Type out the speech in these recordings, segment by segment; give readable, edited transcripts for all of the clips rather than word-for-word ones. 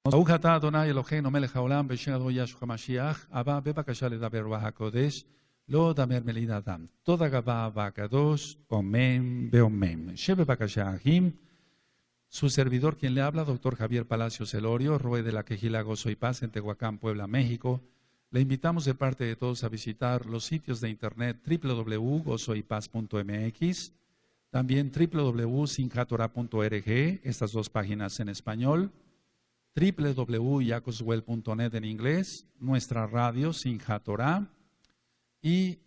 ברוך אתה אדוני אלוהינו מלך העולם בשם ישוע המשיח הבא בבקשה לדבר בהקודש לא דמר מליד אדם. Toda גבה והקדוש, אמן ואמן. שבבקשה אחים, su servidor quien le habla, doctor Javier Palacios Elorio, Roe de la Quejila Gozo y Paz en Tehuacán, Puebla, México. Le invitamos de parte de todos a visitar los sitios de internet www.gozoypaz.mx, también www.sinjatorah.org, estas dos páginas en español, www.yacoswell.net en inglés, nuestra radio Sinjatorah. Y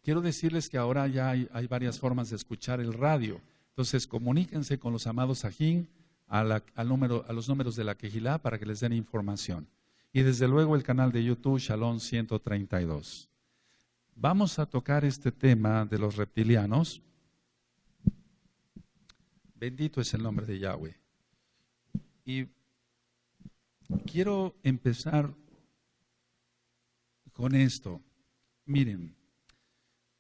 quiero decirles que ahora ya hay varias formas de escuchar el radio. Entonces comuníquense con los amados ajín a los números de la Quejilá para que les den información. Y desde luego el canal de YouTube Shalom 132. Vamos a tocar este tema de los reptilianos. Bendito es el nombre de Yahweh. Y quiero empezar con esto. Miren,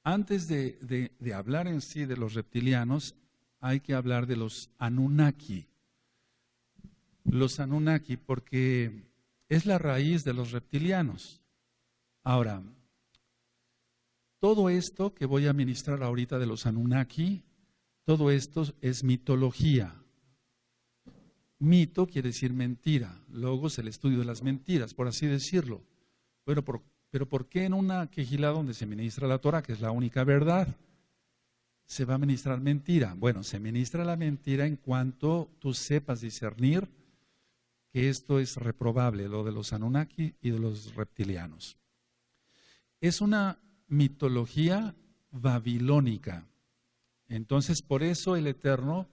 antes de hablar en sí de los reptilianos, hay que hablar de los Anunnaki. Los Anunnaki, porque es la raíz de los reptilianos. Ahora, todo esto que voy a ministrar ahorita de los Anunnaki, todo esto es mitología. Mito quiere decir mentira, logos el estudio de las mentiras, por así decirlo. Bueno, pero ¿por qué en una quejilá donde se ministra la Torah, que es la única verdad, se va a ministrar mentira? Bueno, se ministra la mentira en cuanto tú sepas discernir que esto es reprobable, lo de los Anunnaki y de los reptilianos. Es una mitología babilónica. Entonces, por eso el Eterno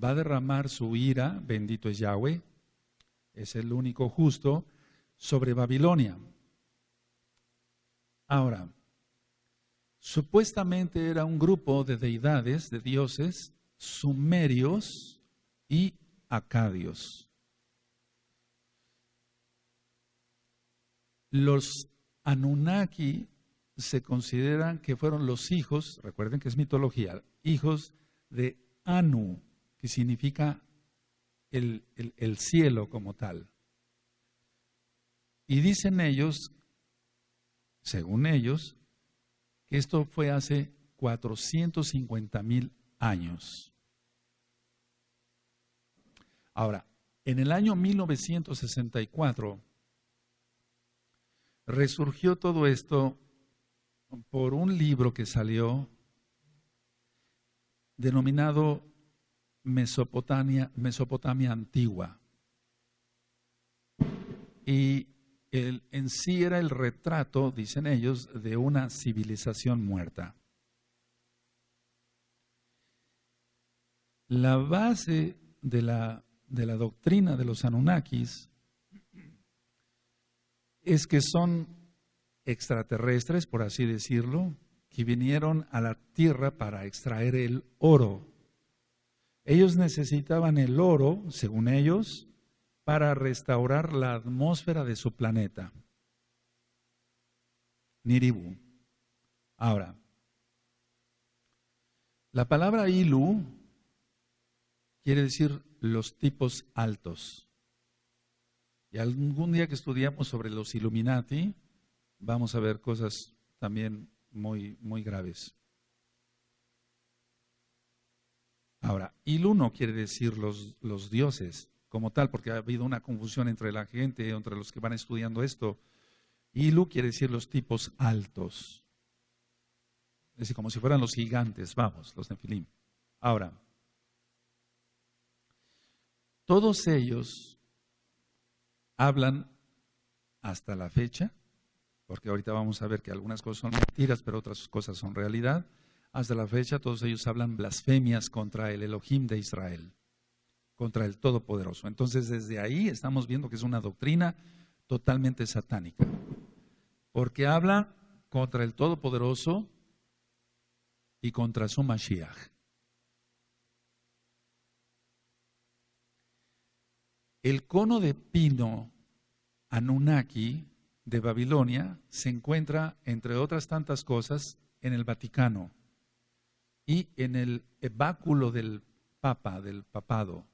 va a derramar su ira, bendito es Yahweh, es el único justo, sobre Babilonia. Ahora, supuestamente era un grupo de deidades, de dioses, sumerios y acadios. Los Anunnaki se consideran que fueron los hijos, recuerden que es mitología, hijos de Anu, que significa el cielo como tal. Y dicen ellos, según ellos, que esto fue hace 450,000 años. Ahora, en el año 1964, resurgió todo esto por un libro que salió denominado Mesopotamia Antigua. Y en sí era el retrato, dicen ellos, de una civilización muerta. La base de la doctrina de los Anunnakis es que son extraterrestres, por así decirlo, que vinieron a la tierra para extraer el oro. Ellos necesitaban el oro, según ellos, para restaurar la atmósfera de su planeta. Niribu. Ahora, la palabra Ilu quiere decir los tipos altos. Y algún día que estudiamos sobre los Illuminati, vamos a ver cosas también muy, muy graves. Ahora, Ilu no quiere decir los dioses como tal, porque ha habido una confusión entre la gente, entre los que van estudiando esto. Ilu quiere decir los tipos altos. Es decir, como si fueran los gigantes, vamos, los Nefilim. Ahora, todos ellos hablan hasta la fecha, porque ahorita vamos a ver que algunas cosas son mentiras, pero otras cosas son realidad. Hasta la fecha todos ellos hablan blasfemias contra el Elohim de Israel, contra el Todopoderoso. Entonces desde ahí estamos viendo que es una doctrina totalmente satánica, porque habla contra el Todopoderoso y contra su Mashiach. El cono de pino Anunnaki de Babilonia se encuentra, entre otras tantas cosas, en el Vaticano y en el báculo del Papa, del papado.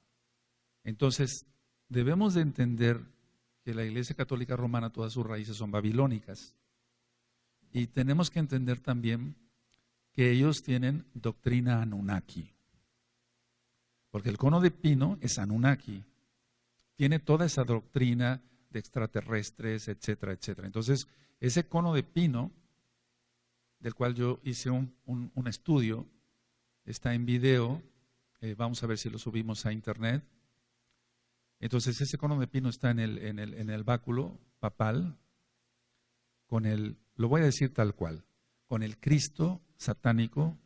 Entonces, debemos de entender que la Iglesia Católica Romana, todas sus raíces son babilónicas. Y tenemos que entender también que ellos tienen doctrina Anunnaki. Porque el cono de pino es Anunnaki. Tiene toda esa doctrina de extraterrestres, etcétera, etcétera. Entonces, ese cono de pino, del cual yo hice un estudio, está en video, vamos a ver si lo subimos a internet. Entonces, ese cono de pino está en el báculo papal, con lo voy a decir tal cual, con el Cristo satánico,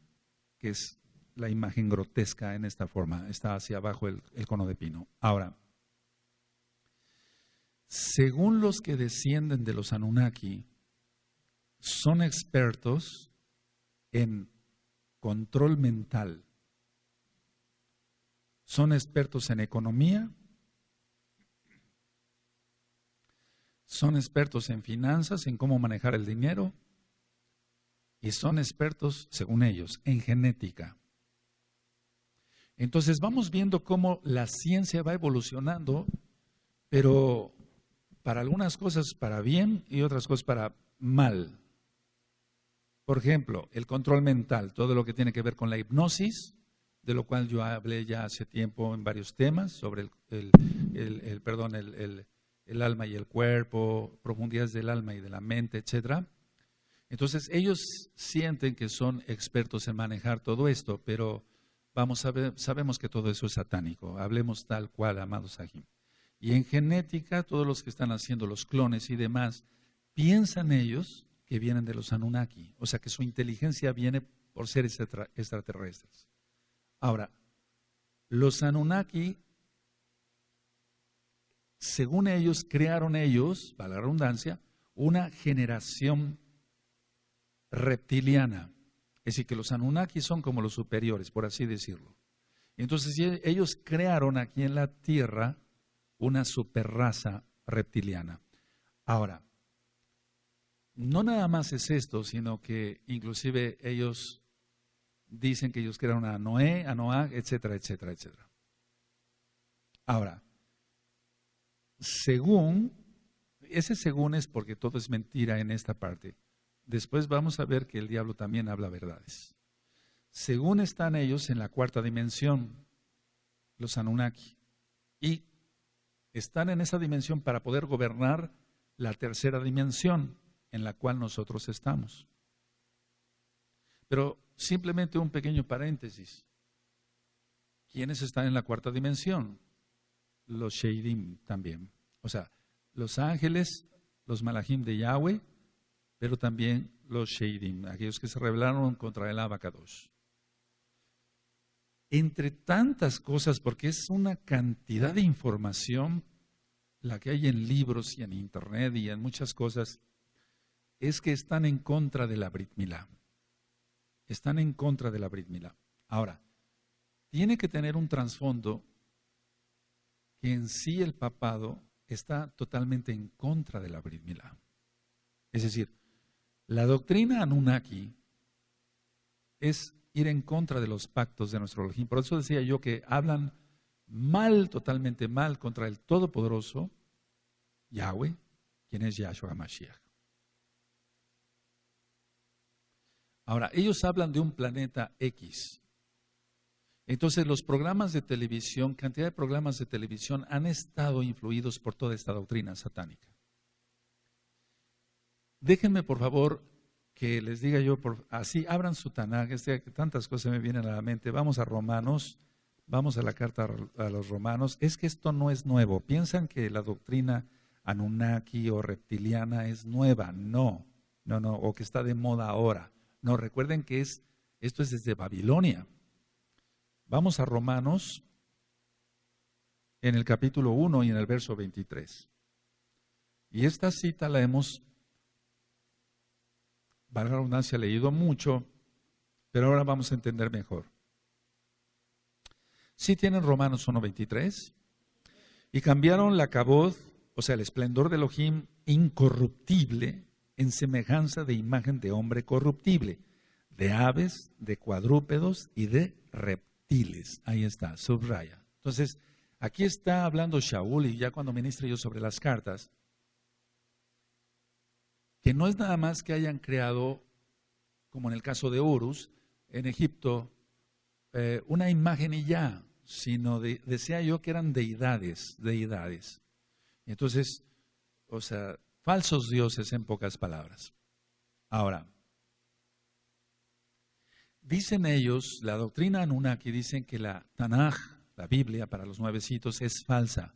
que es la imagen grotesca en esta forma, está hacia abajo el cono de pino. Ahora, según los que descienden de los Anunnaki, son expertos en control mental, son expertos en economía, son expertos en finanzas, en cómo manejar el dinero, y son expertos, según ellos, en genética. Entonces vamos viendo cómo la ciencia va evolucionando, pero para algunas cosas para bien y otras cosas para mal. Por ejemplo, el control mental, todo lo que tiene que ver con la hipnosis, de lo cual yo hablé ya hace tiempo en varios temas, sobre el alma y el cuerpo, profundidades del alma y de la mente, etcétera. Entonces ellos sienten que son expertos en manejar todo esto, pero sabemos que todo eso es satánico. Hablemos tal cual, amados Sahim. Y en genética, todos los que están haciendo los clones y demás, piensan ellos que vienen de los Anunnaki, o sea que su inteligencia viene por seres extraterrestres. Ahora, los Anunnaki, según ellos, crearon ellos, para la redundancia, una generación reptiliana. Es decir, que los Anunnaki son como los superiores, por así decirlo. Entonces ellos crearon aquí en la Tierra una superraza reptiliana. Ahora, no nada más es esto, sino que inclusive ellos dicen que ellos crearon a Noé, a Noah, etcétera, etcétera, etcétera. Ahora, según es porque todo es mentira en esta parte. Después vamos a ver que el diablo también habla verdades. Según están ellos en la cuarta dimensión, los Anunnaki, y están en esa dimensión para poder gobernar la tercera dimensión en la cual nosotros estamos. Pero simplemente un pequeño paréntesis. ¿Quiénes están en la cuarta dimensión? Los Sheidim también. O sea, los ángeles, los Malachim de Yahweh, pero también los Sheidim, aquellos que se rebelaron contra el Abacadosh. Entre tantas cosas, porque es una cantidad de información la que hay en libros y en internet y en muchas cosas, es que están en contra de la Brit Milá. Están en contra de la Brit Milá. Ahora, tiene que tener un trasfondo que en sí el papado está totalmente en contra de la Brit Milá. Es decir, la doctrina Anunnaki es ir en contra de los pactos de nuestro Elohim. Por eso decía yo que hablan mal, totalmente mal, contra el Todopoderoso, Yahweh, quien es Yahshua HaMashiach. Ahora, ellos hablan de un planeta X. Entonces, los programas de televisión, cantidad de programas de televisión han estado influidos por toda esta doctrina satánica. Déjenme, por favor, que les diga yo, así abran su Tanaj, que tantas cosas me vienen a la mente. Vamos a Romanos, vamos a la carta a los Romanos. Es que esto no es nuevo. Piensan que la doctrina Anunnaki o reptiliana es nueva. No, o que está de moda ahora. No, recuerden que esto es desde Babilonia. Vamos a Romanos en el capítulo 1 y en el verso 23. Y esta cita la hemos, valga la redundancia, leído mucho, pero ahora vamos a entender mejor. ¿Sí tienen Romanos 1:23? Y cambiaron la cabod, o sea, el esplendor de Elohim incorruptible, en semejanza de imagen de hombre corruptible, de aves, de cuadrúpedos y de reptiles. Ahí está, subraya. Entonces, Aquí está hablando Shaul, y ya cuando ministre yo sobre las cartas, que no es nada más que hayan creado, como en el caso de Horus, en Egipto, una imagen y ya, sino decía yo que eran deidades. Entonces, o sea, falsos dioses en pocas palabras. Ahora, dicen ellos, la doctrina Anunnaki, dicen que la Tanaj, la Biblia para los nuevecitos, es falsa.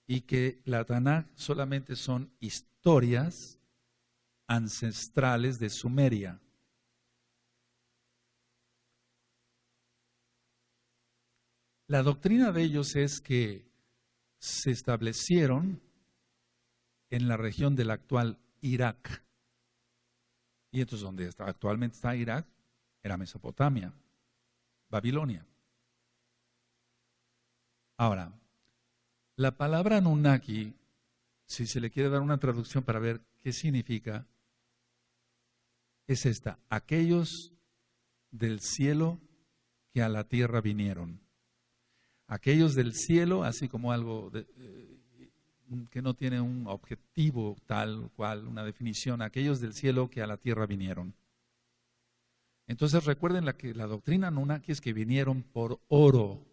Y que la Tanaj solamente son historias ancestrales de Sumeria. La doctrina de ellos es que se establecieron en la región del actual Irak. Y entonces donde actualmente está Irak, era Mesopotamia, Babilonia. Ahora, la palabra Anunnaki, si se le quiere dar una traducción para ver qué significa, es esta: aquellos del cielo que a la tierra vinieron. Aquellos del cielo, así como algo que no tiene un objetivo tal cual, una definición, aquellos del cielo que a la tierra vinieron. Entonces recuerden que la doctrina Anunnaki es que vinieron por oro,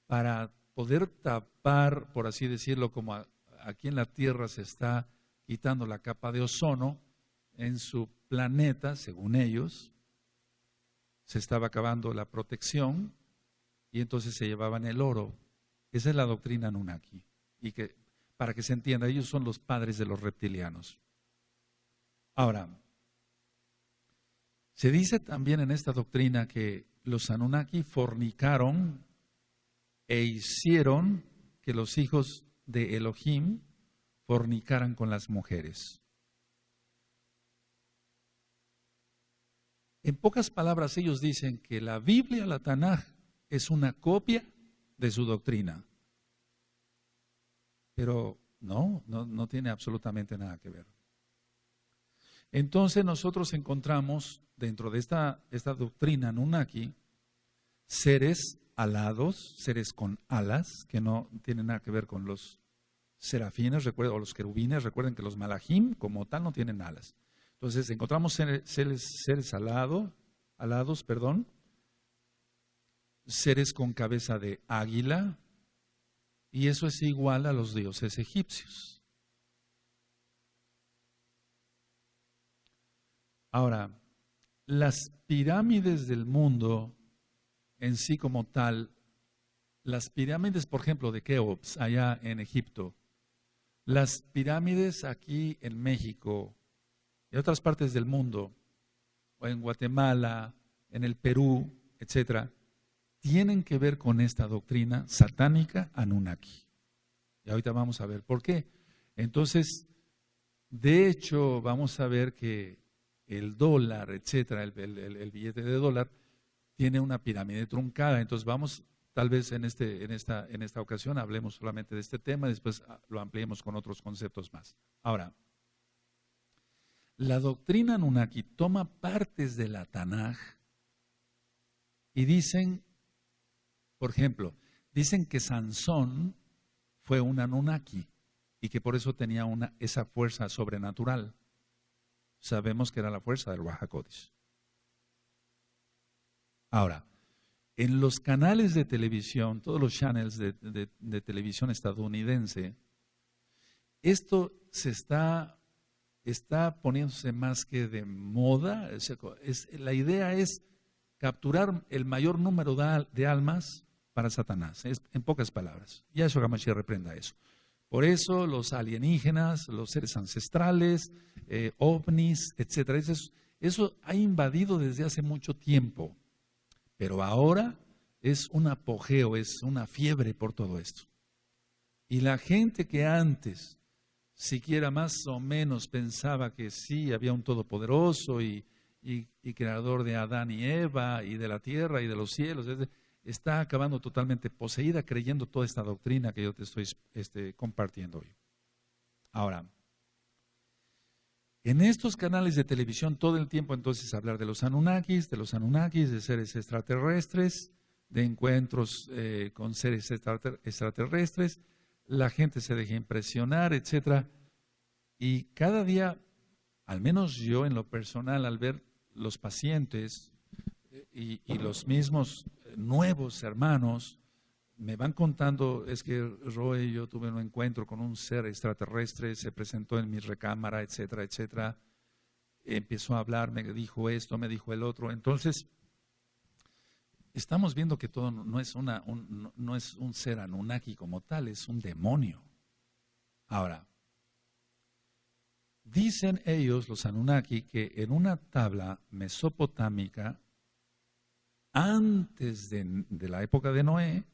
para poder tapar, por así decirlo, como aquí en la tierra se está quitando la capa de ozono, en su planeta, según ellos, se estaba acabando la protección, y entonces se llevaban el oro. Esa es la doctrina Anunnaki. Y que, para que se entienda, ellos son los padres de los reptilianos. Ahora, se dice también en esta doctrina que los Anunnaki fornicaron e hicieron que los hijos de Elohim fornicaran con las mujeres. En pocas palabras, ellos dicen que la Biblia, la Tanaj, es una copia de su doctrina. Pero no tiene absolutamente nada que ver. Entonces nosotros encontramos dentro de esta doctrina Anunnaki seres alados, seres con alas, que no tienen nada que ver con los serafines, o los querubines. Recuerden que los malajim como tal no tienen alas. Entonces encontramos seres alados, seres con cabeza de águila, y eso es igual a los dioses egipcios. Ahora, las pirámides del mundo en sí como tal, las pirámides, por ejemplo, de Keops, allá en Egipto, las pirámides aquí en México y en otras partes del mundo, o en Guatemala, en el Perú, etcétera, tienen que ver con esta doctrina satánica Anunnaki. Y ahorita vamos a ver por qué. Entonces, de hecho, vamos a ver que el dólar, etcétera, el billete de dólar, tiene una pirámide truncada. Entonces vamos, tal vez en esta ocasión hablemos solamente de este tema, después lo ampliemos con otros conceptos más. Ahora, la doctrina Anunnaki toma partes de la Tanaj y dicen, por ejemplo, dicen que Sansón fue un Anunnaki y que por eso tenía esa fuerza sobrenatural. Sabemos que era la fuerza del Ruach HaKodesh. Ahora, en los canales de televisión, todos los channels de televisión estadounidense, esto se está poniéndose más que de moda. La idea es capturar el mayor número de almas para Satanás, en pocas palabras. Y Yahshua HaMashiach reprenda eso. Por eso los alienígenas, los seres ancestrales, ovnis, etcétera, eso ha invadido desde hace mucho tiempo. Pero ahora es un apogeo, es una fiebre por todo esto. Y la gente que antes siquiera más o menos pensaba que sí, había un todopoderoso y creador de Adán y Eva y de la tierra y de los cielos, está acabando totalmente poseída creyendo toda esta doctrina que yo te estoy compartiendo hoy. Ahora, en estos canales de televisión todo el tiempo entonces hablar de los Anunnakis, de seres extraterrestres, de encuentros con seres extraterrestres, la gente se deja impresionar, etcétera. Y cada día, al menos yo en lo personal, al ver los pacientes y los mismos nuevos hermanos, me van contando, es que Roy, yo tuve un encuentro con un ser extraterrestre, se presentó en mi recámara, etcétera, etcétera. Empezó a hablar, me dijo esto, me dijo el otro. Entonces, estamos viendo que todo no es, no es un ser Anunnaki como tal, es un demonio. Ahora, dicen ellos, los Anunnaki, que en una tabla mesopotámica, antes de la época de Noé,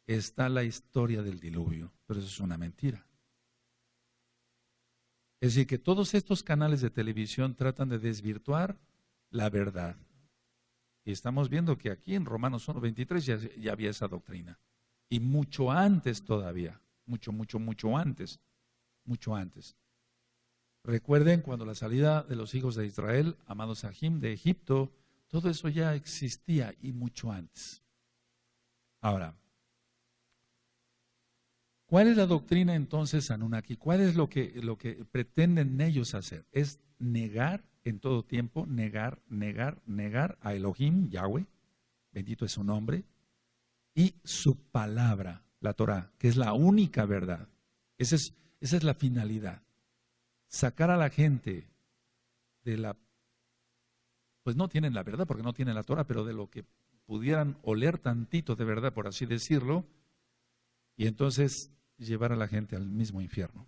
está la historia del diluvio, pero eso es una mentira. Es decir, que todos estos canales de televisión tratan de desvirtuar la verdad. Y estamos viendo que aquí en Romanos 1:23 ya había esa doctrina. Y mucho antes todavía, mucho antes. Recuerden cuando la salida de los hijos de Israel, amados Sahim, de Egipto, todo eso ya existía y mucho antes. Ahora, ¿cuál es la doctrina entonces Anunnaki? ¿Cuál es lo que pretenden ellos hacer? Es negar en todo tiempo, negar a Elohim, Yahweh, bendito es su nombre, y su palabra, la Torah, que es la única verdad. Esa es la finalidad. Sacar a la gente de la, pues no tienen la verdad porque no tienen la Torah, pero de lo que pudieran oler tantito de verdad, por así decirlo, y entonces llevar a la gente al mismo infierno.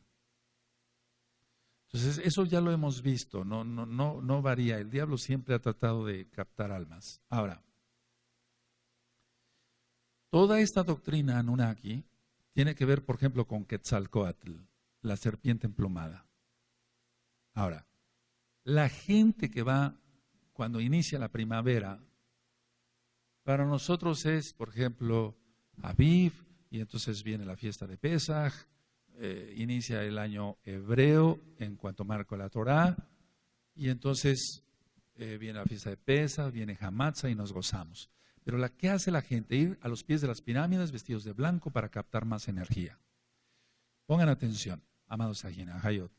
Entonces, eso ya lo hemos visto, no varía. El diablo siempre ha tratado de captar almas. Ahora, toda esta doctrina Anunnaki tiene que ver, por ejemplo, con Quetzalcóatl, la serpiente emplumada. Ahora, la gente que va cuando inicia la primavera, para nosotros es, por ejemplo, Aviv, y entonces viene la fiesta de Pesaj, inicia el año hebreo en cuanto marca la Torá, y entonces viene la fiesta de Pesaj, viene Hamatzah y nos gozamos. Pero ¿qué hace la gente? Ir a los pies de las pirámides vestidos de blanco para captar más energía. Pongan atención, amados Ajina, Hayot.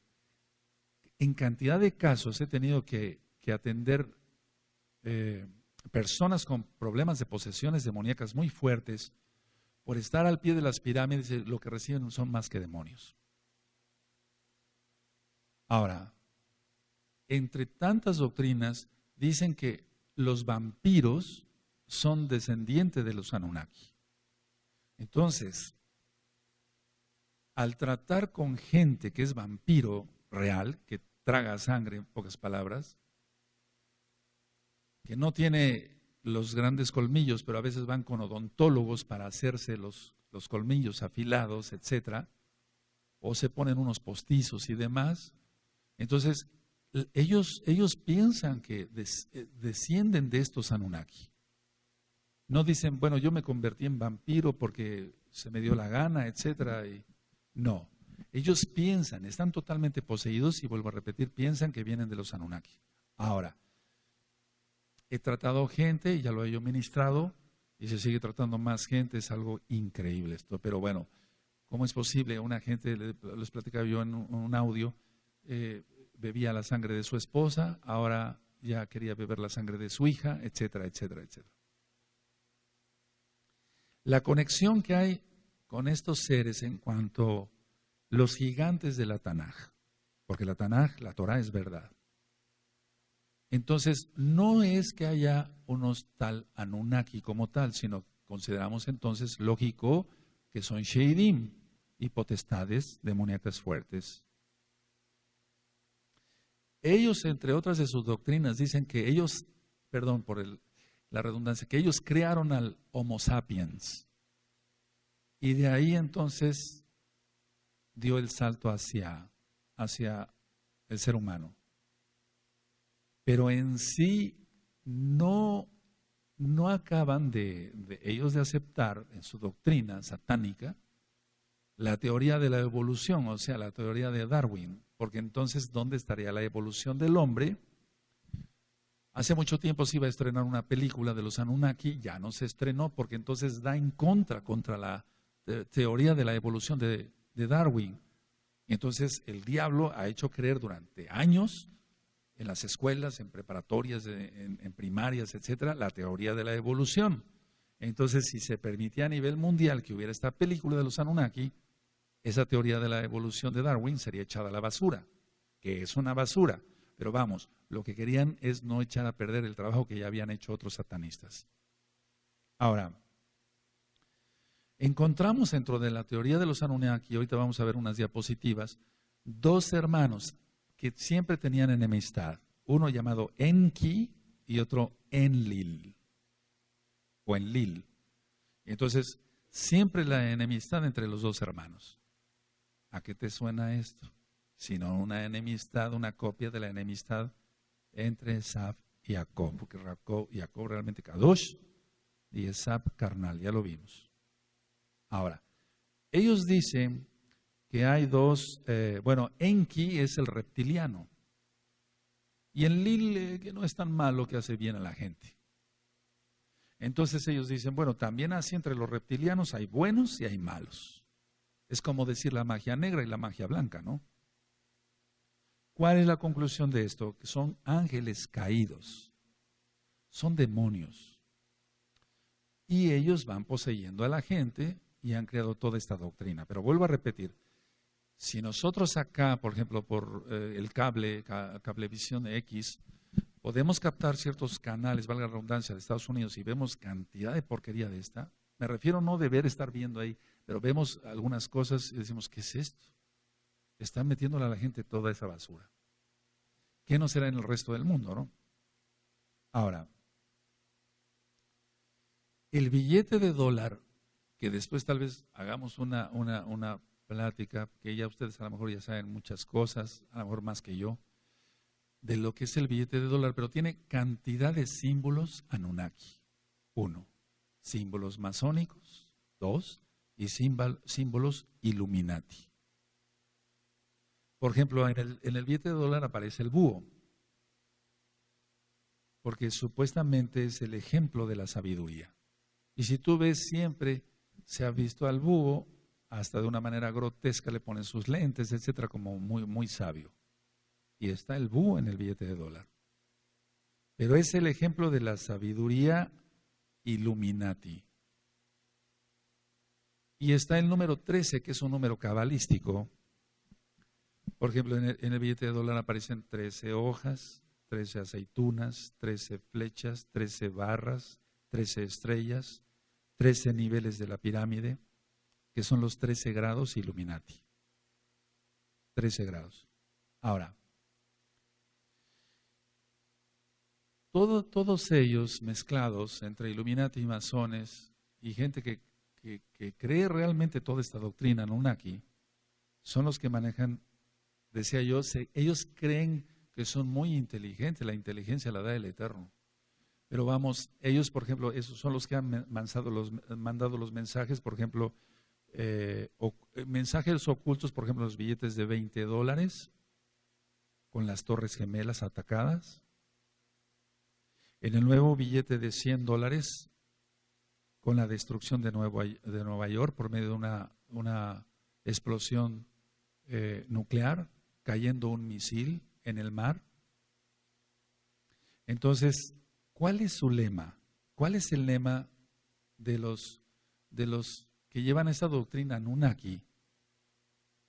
En cantidad de casos he tenido que atender personas con problemas de posesiones demoníacas muy fuertes. Por estar al pie de las pirámides, lo que reciben no son más que demonios. Ahora, entre tantas doctrinas, dicen que los vampiros son descendientes de los Anunnaki. Entonces, al tratar con gente que es vampiro real, que traga sangre, en pocas palabras, que no tiene los grandes colmillos, pero a veces van con odontólogos para hacerse los colmillos afilados, etcétera, o se ponen unos postizos y demás. Entonces, ellos piensan que descienden de estos Anunnaki. No dicen, bueno, yo me convertí en vampiro porque se me dio la gana, etcétera. No, ellos piensan, están totalmente poseídos y vuelvo a repetir, piensan que vienen de los Anunnaki. Ahora, he tratado gente, y ya lo he yo ministrado, y se sigue tratando más gente, es algo increíble esto. Pero bueno, ¿cómo es posible? Una gente, les platicaba yo en un audio, bebía la sangre de su esposa, ahora ya quería beber la sangre de su hija, etcétera, etcétera, etcétera. La conexión que hay con estos seres en cuanto a los gigantes de la Tanaj, porque la Tanaj, la Torah es verdad. Entonces, no es que haya unos tal Anunnaki como tal, sino consideramos entonces lógico que son Sheidim y potestades demoníacas fuertes. Ellos, entre otras de sus doctrinas, dicen que ellos, perdón por la redundancia, que ellos crearon al Homo sapiens. Y de ahí entonces dio el salto hacia el ser humano. Pero en sí no acaban de ellos de aceptar en su doctrina satánica la teoría de la evolución, o sea, la teoría de Darwin, porque entonces, ¿dónde estaría la evolución del hombre Hace mucho tiempo se iba a estrenar una película de los Anunnaki, ya no se estrenó porque entonces da en contra la teoría de la evolución de Darwin. Entonces el diablo ha hecho creer durante años en las escuelas, en preparatorias, en primarias, etcétera, la teoría de la evolución. Entonces, si se permitía a nivel mundial que hubiera esta película de los Anunnaki, esa teoría de la evolución de Darwin sería echada a la basura, que es una basura. Pero vamos, lo que querían es no echar a perder el trabajo que ya habían hecho otros satanistas. Ahora, encontramos dentro de la teoría de los Anunnaki, ahorita vamos a ver unas diapositivas, dos hermanos que siempre tenían enemistad, uno llamado Enki y otro Enlil, o Enlil. Entonces, siempre la enemistad entre los dos hermanos. ¿A qué te suena esto? Sino una enemistad, una copia de la enemistad entre Esab y Jacob, porque Jacob realmente Kadosh y Esab carnal, ya lo vimos. Ahora, ellos dicen que hay dos, Enki es el reptiliano y Enlil que no es tan malo, que hace bien a la gente. Entonces ellos dicen, bueno, también así entre los reptilianos hay buenos y hay malos. Es como decir la magia negra y la magia blanca, ¿no? ¿Cuál es la conclusión de esto? Que son ángeles caídos, son demonios. Y ellos van poseyendo a la gente y han creado toda esta doctrina. Pero vuelvo a repetir, si nosotros acá, por ejemplo, por el Cablevisión X, podemos captar ciertos canales, valga la redundancia, de Estados Unidos y vemos cantidad de porquería de esta, me refiero no deber estar viendo ahí, pero vemos algunas cosas y decimos, ¿qué es esto? Están metiéndole a la gente toda esa basura. ¿Qué no será en el resto del mundo, no? Ahora, el billete de dólar, que después tal vez hagamos una plática, que ya ustedes a lo mejor ya saben muchas cosas, a lo mejor más que yo, de lo que es el billete de dólar, pero tiene cantidad de símbolos Anunnaki. 1, símbolos masónicos. 2, y símbolos Illuminati. Por ejemplo, en el billete de dólar aparece el búho, porque supuestamente es el ejemplo de la sabiduría. Y si tú ves, siempre se ha visto al búho, hasta de una manera grotesca le ponen sus lentes, etcétera, como muy, muy sabio. Y está el búho en el billete de dólar. Pero es el ejemplo de la sabiduría Illuminati. Y está el número 13, que es un número cabalístico. Por ejemplo, en el billete de dólar aparecen 13 hojas, 13 aceitunas, 13 flechas, 13 barras, 13 estrellas, 13 niveles de la pirámide, que son los 13 grados Illuminati. 13 grados. Ahora, todos ellos mezclados entre Illuminati y masones y gente que cree realmente toda esta doctrina Anunnaki, son los que manejan, decía yo, ellos creen que son muy inteligentes, la inteligencia la da el Eterno. Pero vamos, ellos, por ejemplo, esos son los que han mandado los mensajes, por ejemplo, mensajes ocultos, por ejemplo, los billetes de $20 con las Torres Gemelas atacadas. En el nuevo billete de $100 con la destrucción de Nueva York por medio de una explosión nuclear, cayendo un misil en el mar. Entonces, ¿cuál es su lema? ¿Cuál es el lema de los que llevan esta doctrina Anunnaki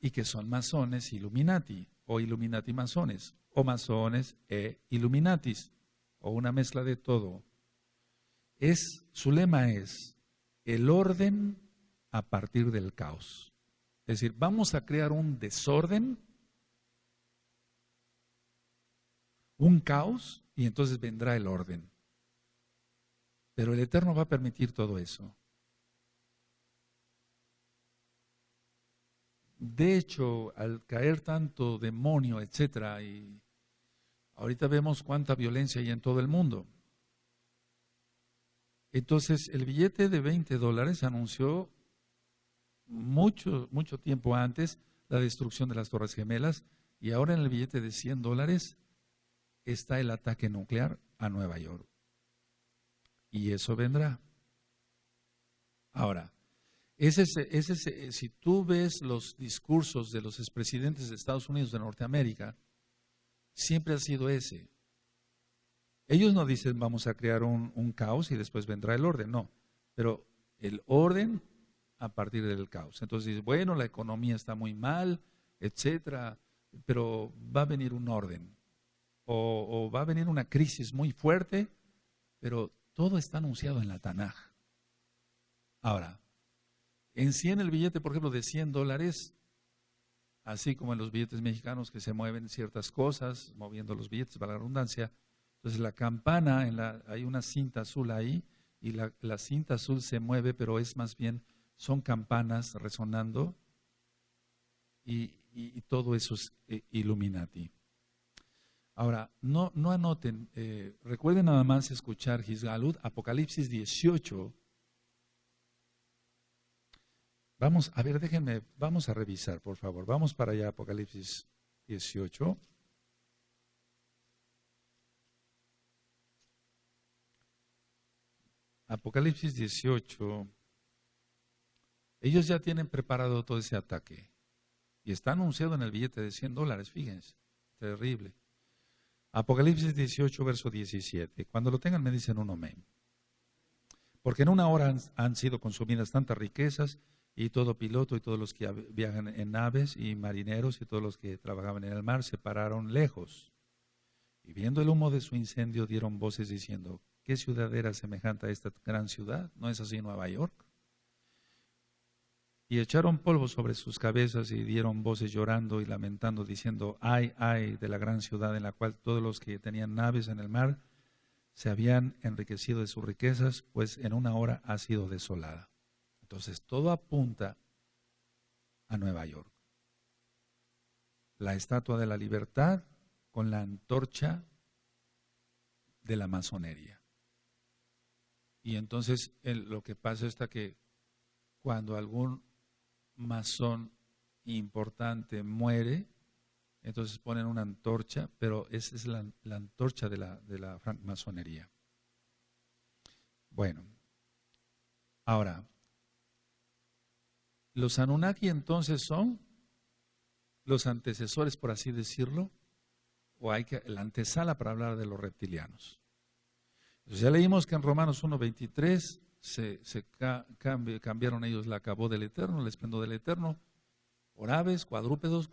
y que son masones Illuminati, o Illuminati masones, o masones e Illuminatis, o una mezcla de todo? Su lema es el orden a partir del caos. Es decir, vamos a crear un desorden, un caos, y entonces vendrá el orden. Pero el Eterno va a permitir todo eso. De hecho, al caer tanto demonio, etcétera, y ahorita vemos cuánta violencia hay en todo el mundo. Entonces, el billete de $20 anunció mucho tiempo antes la destrucción de las Torres Gemelas, y ahora en el billete de $100 está el ataque nuclear a Nueva York. Y eso vendrá. Ahora, si tú ves los discursos de los expresidentes de Estados Unidos de Norteamérica, siempre ha sido ese. Ellos no dicen vamos a crear un caos y después vendrá el orden, no. Pero el orden a partir del caos. Entonces, bueno, la economía está muy mal, etcétera, pero va a venir un orden. O va a venir una crisis muy fuerte, pero todo está anunciado en la Tanaj. Ahora, en sí en el billete, por ejemplo, de $100, así como en los billetes mexicanos que se mueven ciertas cosas, moviendo los billetes, para la redundancia, entonces la campana, hay una cinta azul ahí, y la cinta azul se mueve, pero es más bien, son campanas resonando, y todo eso es Illuminati. Ahora, no anoten, recuerden nada más escuchar Gizgalud, Apocalipsis 18. Vamos, a ver, vamos a revisar, por favor. Vamos para allá, Apocalipsis 18. Apocalipsis 18. Ellos ya tienen preparado todo ese ataque. Y está anunciado en el billete de $100, fíjense. Terrible. Apocalipsis 18, verso 17. Cuando lo tengan me dicen un amén. Porque en una hora han sido consumidas tantas riquezas, y todo piloto y todos los que viajan en naves y marineros y todos los que trabajaban en el mar se pararon lejos. Y viendo el humo de su incendio dieron voces diciendo, ¿qué ciudad era semejante a esta gran ciudad? ¿No es así Nueva York? Y echaron polvo sobre sus cabezas y dieron voces llorando y lamentando diciendo, ay, ay de la gran ciudad en la cual todos los que tenían naves en el mar se habían enriquecido de sus riquezas, pues en una hora ha sido desolada. Entonces, todo apunta a Nueva York. La Estatua de la Libertad con la antorcha de la masonería. Y entonces, lo que pasa es que cuando algún masón importante muere, entonces ponen una antorcha, pero esa es la antorcha de la francmasonería. Bueno, ahora, los Anunnaki entonces son los antecesores, por así decirlo, o la antesala para hablar de los reptilianos. Entonces ya leímos que en Romanos 1:23 cambiaron ellos la cabó del Eterno, el esplendor del Eterno, por aves, cuadrúpedos,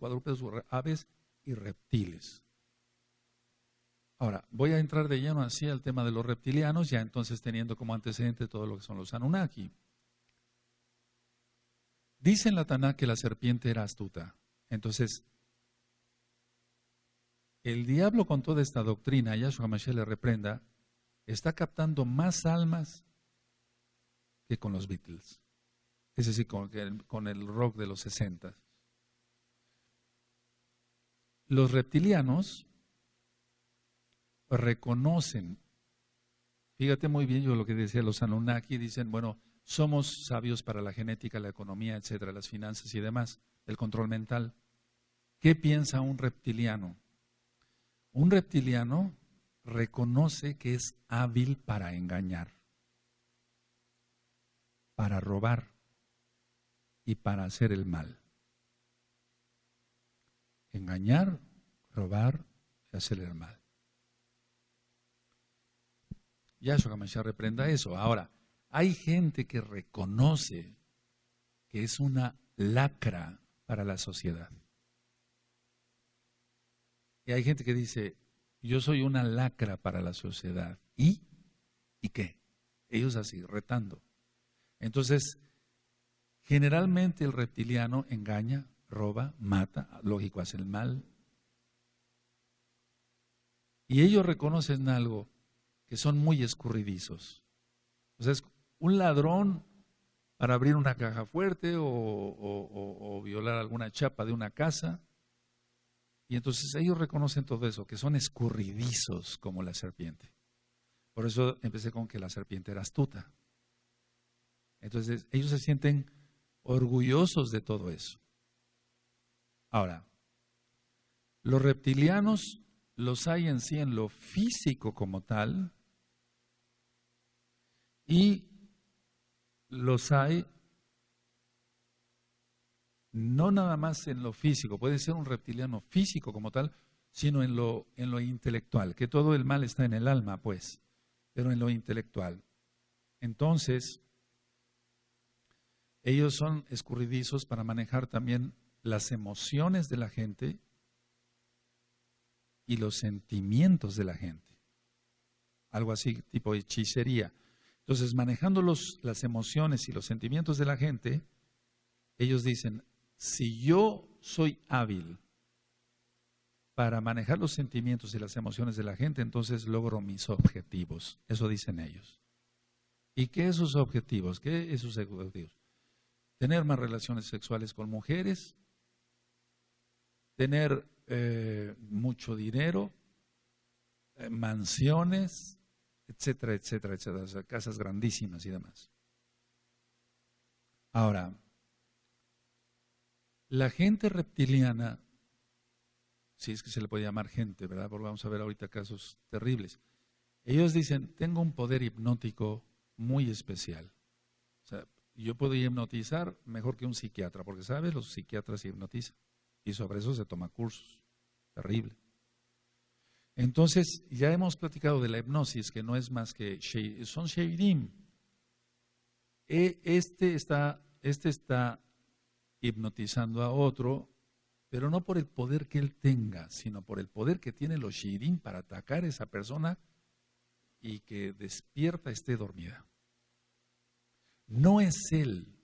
aves y reptiles. Ahora, voy a entrar de lleno así al tema de los reptilianos, ya entonces teniendo como antecedente todo lo que son los Anunnaki. Dice en la Tanaj que la serpiente era astuta. Entonces, el diablo con toda esta doctrina, Yahshua HaMashiach le reprenda, está captando más almas que con los Beatles. Es decir, con el rock de los 60. Los reptilianos reconocen, fíjate muy bien yo lo que decía los Anunnaki, dicen, bueno, somos sabios para la genética, la economía, etcétera, las finanzas y demás, el control mental. ¿Qué piensa un reptiliano? Un reptiliano reconoce que es hábil para engañar, para robar y para hacer el mal. Engañar, robar y hacer el mal. Yahshua HaMashiach reprenda eso. Ahora, hay gente que reconoce que es una lacra para la sociedad. Y hay gente que dice, yo soy una lacra para la sociedad. ¿Y qué? Ellos así, retando. Entonces, generalmente el reptiliano engaña, roba, mata, lógico, hace el mal. Y ellos reconocen algo, que son muy escurridizos. O sea, es un ladrón para abrir una caja fuerte o violar alguna chapa de una casa. Y entonces ellos reconocen todo eso, que son escurridizos como la serpiente. Por eso empecé con que la serpiente era astuta. Entonces ellos se sienten orgullosos de todo eso. Ahora, los reptilianos los hay en sí en lo físico como tal y los hay no nada más en lo físico, puede ser un reptiliano físico como tal, sino en lo intelectual, que todo el mal está en el alma, pues, pero en lo intelectual. Entonces, ellos son escurridizos para manejar también las emociones de la gente y los sentimientos de la gente. Algo así, tipo hechicería. Entonces, manejando las emociones y los sentimientos de la gente, ellos dicen, si yo soy hábil para manejar los sentimientos y las emociones de la gente, entonces logro mis objetivos. Eso dicen ellos. ¿Y qué es sus objetivos? ¿Qué es sus objetivos? Tener más relaciones sexuales con mujeres, tener mucho dinero, mansiones, etcétera, etcétera, etcétera, o sea, casas grandísimas y demás. Ahora, la gente reptiliana, si es que se le puede llamar gente, ¿verdad? Porque vamos a ver ahorita casos terribles. Ellos dicen, tengo un poder hipnótico muy especial. O sea, yo puedo hipnotizar mejor que un psiquiatra, porque, ¿sabes? Los psiquiatras hipnotizan. Y sobre eso se toma cursos. Terrible. Entonces, ya hemos platicado de la hipnosis, que no es más que, son sheidim. Este está hipnotizando a otro, pero no por el poder que él tenga, sino por el poder que tienen los sheidim para atacar a esa persona y que despierta esté dormida. No es él,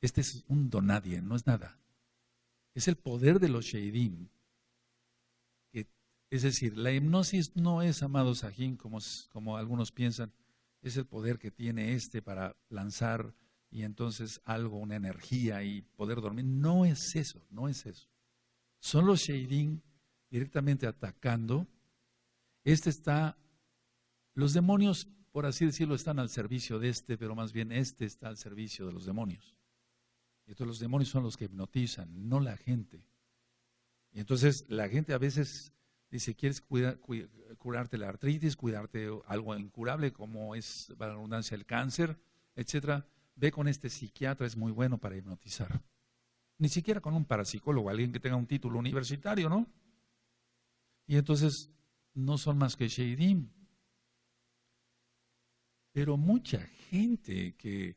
este es un donadie, no es nada. Es el poder de los sheidim. Es decir, la hipnosis no es, amado Sajín, como algunos piensan, es el poder que tiene para lanzar y entonces algo, una energía y poder dormir. No es eso, no es eso. Son los sheidim directamente atacando. Los demonios, por así decirlo, están al servicio de pero más bien está al servicio de los demonios. Y entonces los demonios son los que hipnotizan, no la gente. Y entonces la gente a veces dice, ¿quieres curarte la artritis, cuidarte algo incurable como es, para la redundancia, el cáncer, etcétera? Ve con este psiquiatra, es muy bueno para hipnotizar. Ni siquiera con un parapsicólogo, alguien que tenga un título universitario, ¿no? Y entonces no son más que sheidim. Pero mucha gente que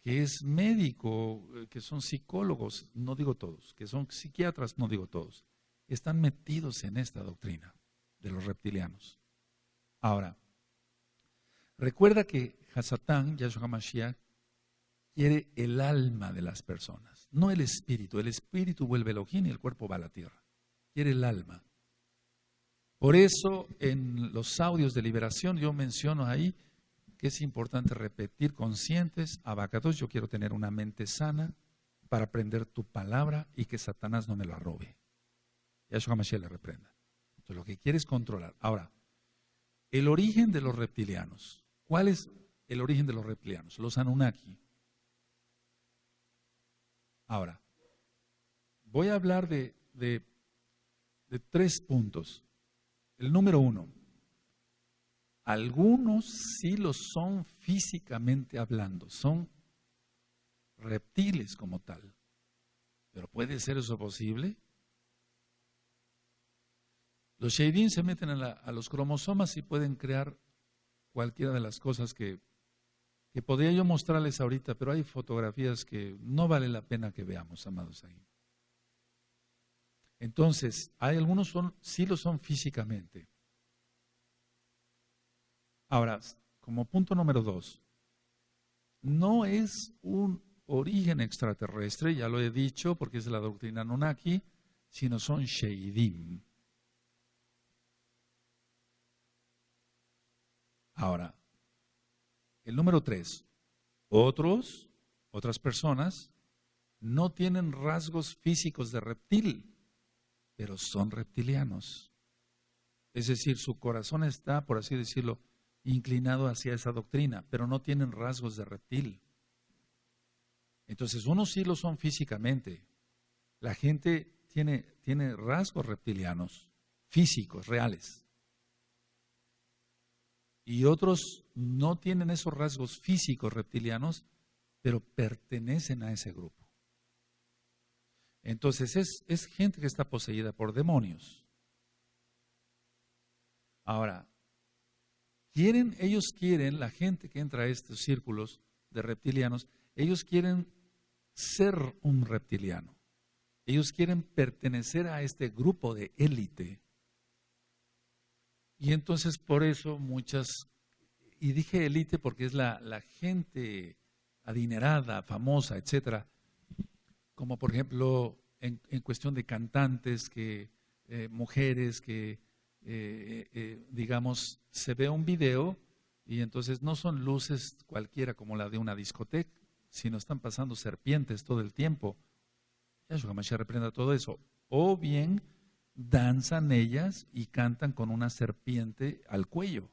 es médico, que son psicólogos, no digo todos, que son psiquiatras, no digo todos, están metidos en esta doctrina de los reptilianos. Ahora, recuerda que Hasatán, Yahshua HaMashiach, quiere el alma de las personas, no el espíritu. El espíritu vuelve Elohim y el cuerpo va a la tierra. Quiere el alma. Por eso, en los audios de liberación, yo menciono ahí que es importante repetir conscientes, abacados, yo quiero tener una mente sana para aprender tu palabra y que Satanás no me la robe. Yahshua HaMashiach le reprenda. Entonces, lo que quiere es controlar. Ahora, el origen de los reptilianos. ¿Cuál es el origen de los reptilianos? Los Anunnaki. Ahora, voy a hablar de 3 puntos. El número 1. Algunos sí lo son físicamente hablando, son reptiles como tal. ¿Pero puede ser eso posible? Los sheidim se meten a los cromosomas y pueden crear cualquiera de las cosas que podría yo mostrarles ahorita, pero hay fotografías que no vale la pena que veamos, amados ahí. Entonces, hay algunos sí lo son físicamente. Ahora, como punto número 2, no es un origen extraterrestre, ya lo he dicho porque es de la doctrina Anunnaki, sino son sheidim. Ahora, el número 3, otras personas no tienen rasgos físicos de reptil, pero son reptilianos. Es decir, su corazón está, por así decirlo, inclinado hacia esa doctrina, pero no tienen rasgos de reptil. Entonces, unos sí lo son físicamente. La gente tiene rasgos reptilianos físicos, reales. Y otros no tienen esos rasgos físicos reptilianos, pero pertenecen a ese grupo. Entonces es gente que está poseída por demonios. Ahora, ellos quieren, la gente que entra a estos círculos de reptilianos, ellos quieren ser un reptiliano. Ellos quieren pertenecer a este grupo de élite. Y entonces por eso y dije élite porque es la gente adinerada, famosa, etcétera, como por ejemplo en cuestión de cantantes, mujeres que digamos, se ve un video y entonces no son luces cualquiera como la de una discoteca, sino están pasando serpientes todo el tiempo. Yahshua HaMashiach reprenda todo eso. O bien danzan ellas y cantan con una serpiente al cuello.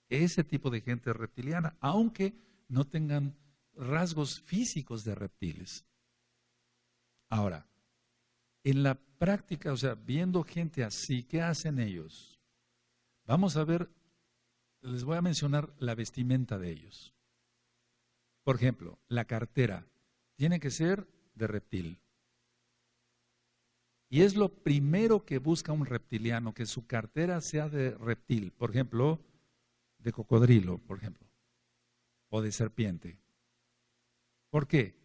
Ese tipo de gente reptiliana, aunque no tengan rasgos físicos de reptiles. Ahora, en la práctica, o sea, viendo gente así, ¿qué hacen ellos? Vamos a ver, les voy a mencionar la vestimenta de ellos. Por ejemplo, la cartera tiene que ser de reptil. Y es lo primero que busca un reptiliano, que su cartera sea de reptil. Por ejemplo, de cocodrilo, por ejemplo, o de serpiente. ¿Por qué?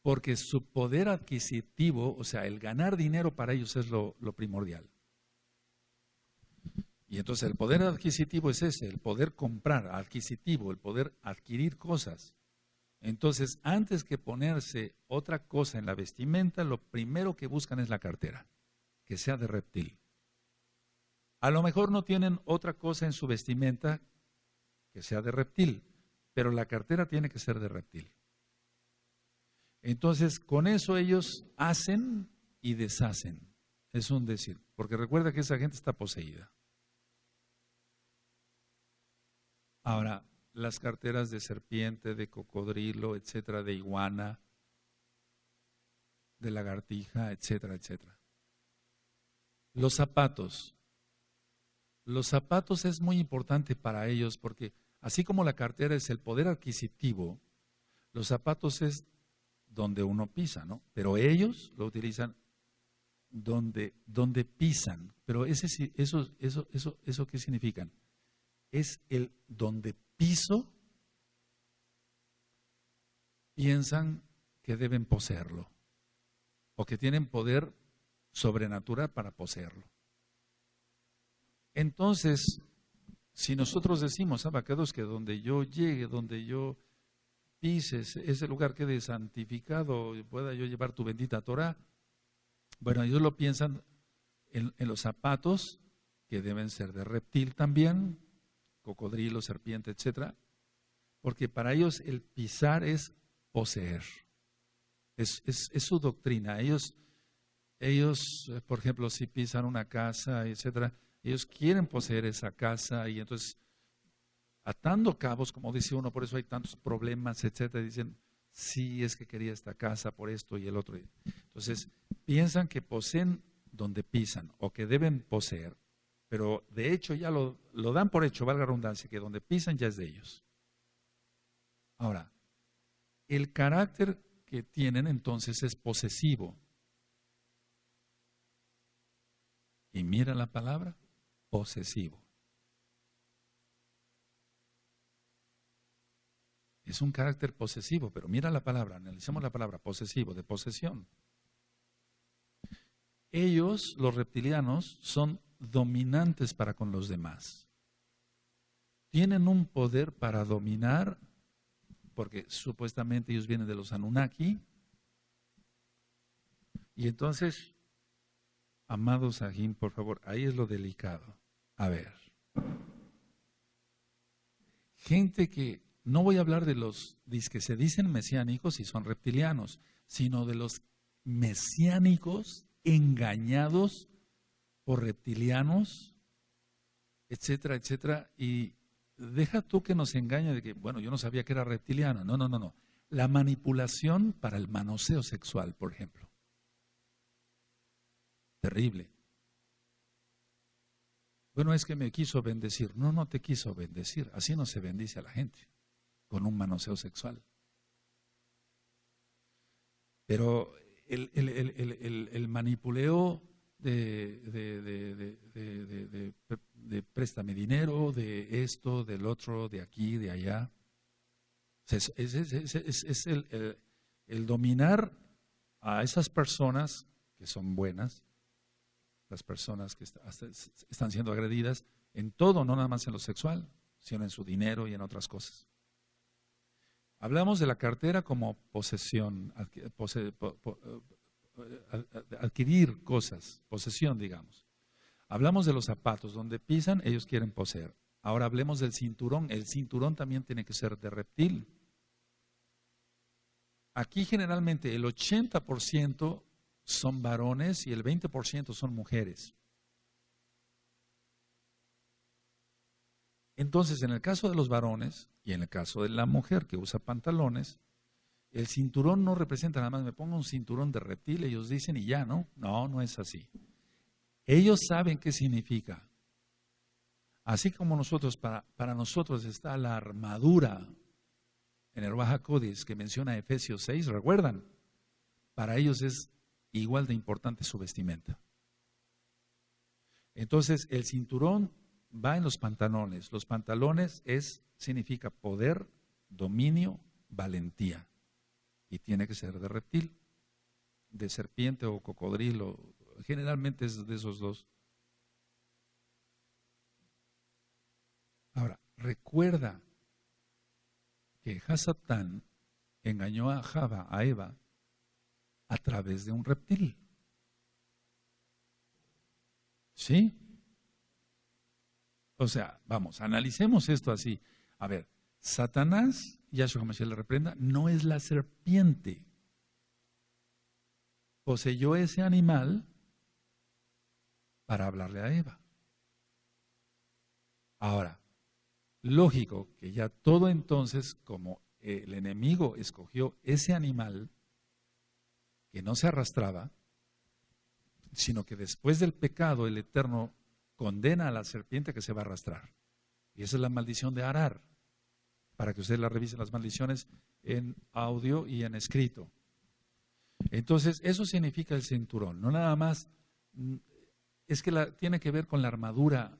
Porque su poder adquisitivo, o sea, el ganar dinero para ellos es lo primordial. Y entonces el poder adquisitivo es ese, el poder comprar, adquisitivo, el poder adquirir cosas. Entonces, antes que ponerse otra cosa en la vestimenta, lo primero que buscan es la cartera, que sea de reptil. A lo mejor no tienen otra cosa en su vestimenta que sea de reptil, pero la cartera tiene que ser de reptil. Entonces, con eso ellos hacen y deshacen. Es un decir, porque recuerda que esa gente está poseída. Ahora, las carteras de serpiente, de cocodrilo, etcétera, de iguana, de lagartija, etcétera, etcétera. Los zapatos. Los zapatos es muy importante para ellos porque así como la cartera es el poder adquisitivo, los zapatos es donde uno pisa, ¿no? Pero ellos lo utilizan donde pisan. Pero eso ¿qué significan? Es el donde piso, piensan que deben poseerlo o que tienen poder sobrenatural para poseerlo. Entonces, si nosotros decimos, abacados, que donde yo llegue, donde yo pise, ese lugar quede santificado y pueda yo llevar tu bendita Torah, bueno, ellos lo piensan en los zapatos, que deben ser de reptil también, cocodrilo, serpiente, etcétera, porque para ellos el pisar es poseer, es su doctrina. Ellos, por ejemplo, si pisan una casa, etcétera, ellos quieren poseer esa casa y entonces atando cabos, como dice uno, por eso hay tantos problemas, etcétera, dicen, sí, es que quería esta casa por esto y el otro. Entonces, piensan que poseen donde pisan o que deben poseer. Pero de hecho ya lo dan por hecho, valga la redundancia, que donde pisan ya es de ellos. Ahora, el carácter que tienen entonces es posesivo. Y mira la palabra, posesivo. Es un carácter posesivo, pero mira la palabra, analicemos la palabra posesivo, de posesión. Ellos, los reptilianos, son dominantes para con los demás. Tienen un poder para dominar, porque supuestamente ellos vienen de los Anunnaki. Y entonces, amados Sahim, por favor, ahí es lo delicado. A ver, gente que, no voy a hablar de los que se dicen mesiánicos y son reptilianos, sino de los mesiánicos engañados por reptilianos, etcétera, etcétera, y deja tú que nos engañe de que, bueno, yo no sabía que era reptiliano. No. La manipulación para el manoseo sexual, por ejemplo. Terrible. Bueno, es que me quiso bendecir. No, no te quiso bendecir. Así no se bendice a la gente, con un manoseo sexual. Pero el manipuleo de préstame dinero, de esto, del otro, de aquí, de allá, es el dominar a esas personas que son buenas, las personas que están siendo agredidas en todo, no nada más en lo sexual, sino en su dinero y en otras cosas. Hablamos de la cartera como posesión, adquirir cosas, posesión, digamos. Hablamos de los zapatos, donde pisan, ellos quieren poseer. Ahora hablemos del cinturón. El cinturón también tiene que ser de reptil. Aquí generalmente el 80% son varones y el 20% son mujeres. Entonces, en el caso de los varones y en el caso de la mujer que usa pantalones, el cinturón no representa nada más, me pongo un cinturón de reptil, ellos dicen y ya, ¿no? No, no es así. Ellos saben qué significa. Así como nosotros, para nosotros está la armadura en el Ruach HaKodesh que menciona Efesios 6, ¿recuerdan? Para ellos es igual de importante su vestimenta. Entonces, el cinturón va en los pantalones. Los pantalones significa poder, dominio, valentía. Y tiene que ser de reptil, de serpiente o cocodrilo. Generalmente es de esos dos. Ahora, recuerda que Hasatán engañó a Java, a Eva, a través de un reptil. ¿Sí? O sea, vamos, analicemos esto así. A ver, Satanás, Yahshua HaMashiach le reprenda, no es la serpiente. Poseyó ese animal para hablarle a Eva. Ahora, lógico que ya todo entonces, como el enemigo escogió ese animal que no se arrastraba, sino que después del pecado el Eterno condena a la serpiente que se va a arrastrar. Y esa es la maldición de Arar, para que ustedes la revisen las maldiciones en audio y en escrito. Entonces, eso significa el cinturón, no nada más, es que tiene que ver con la armadura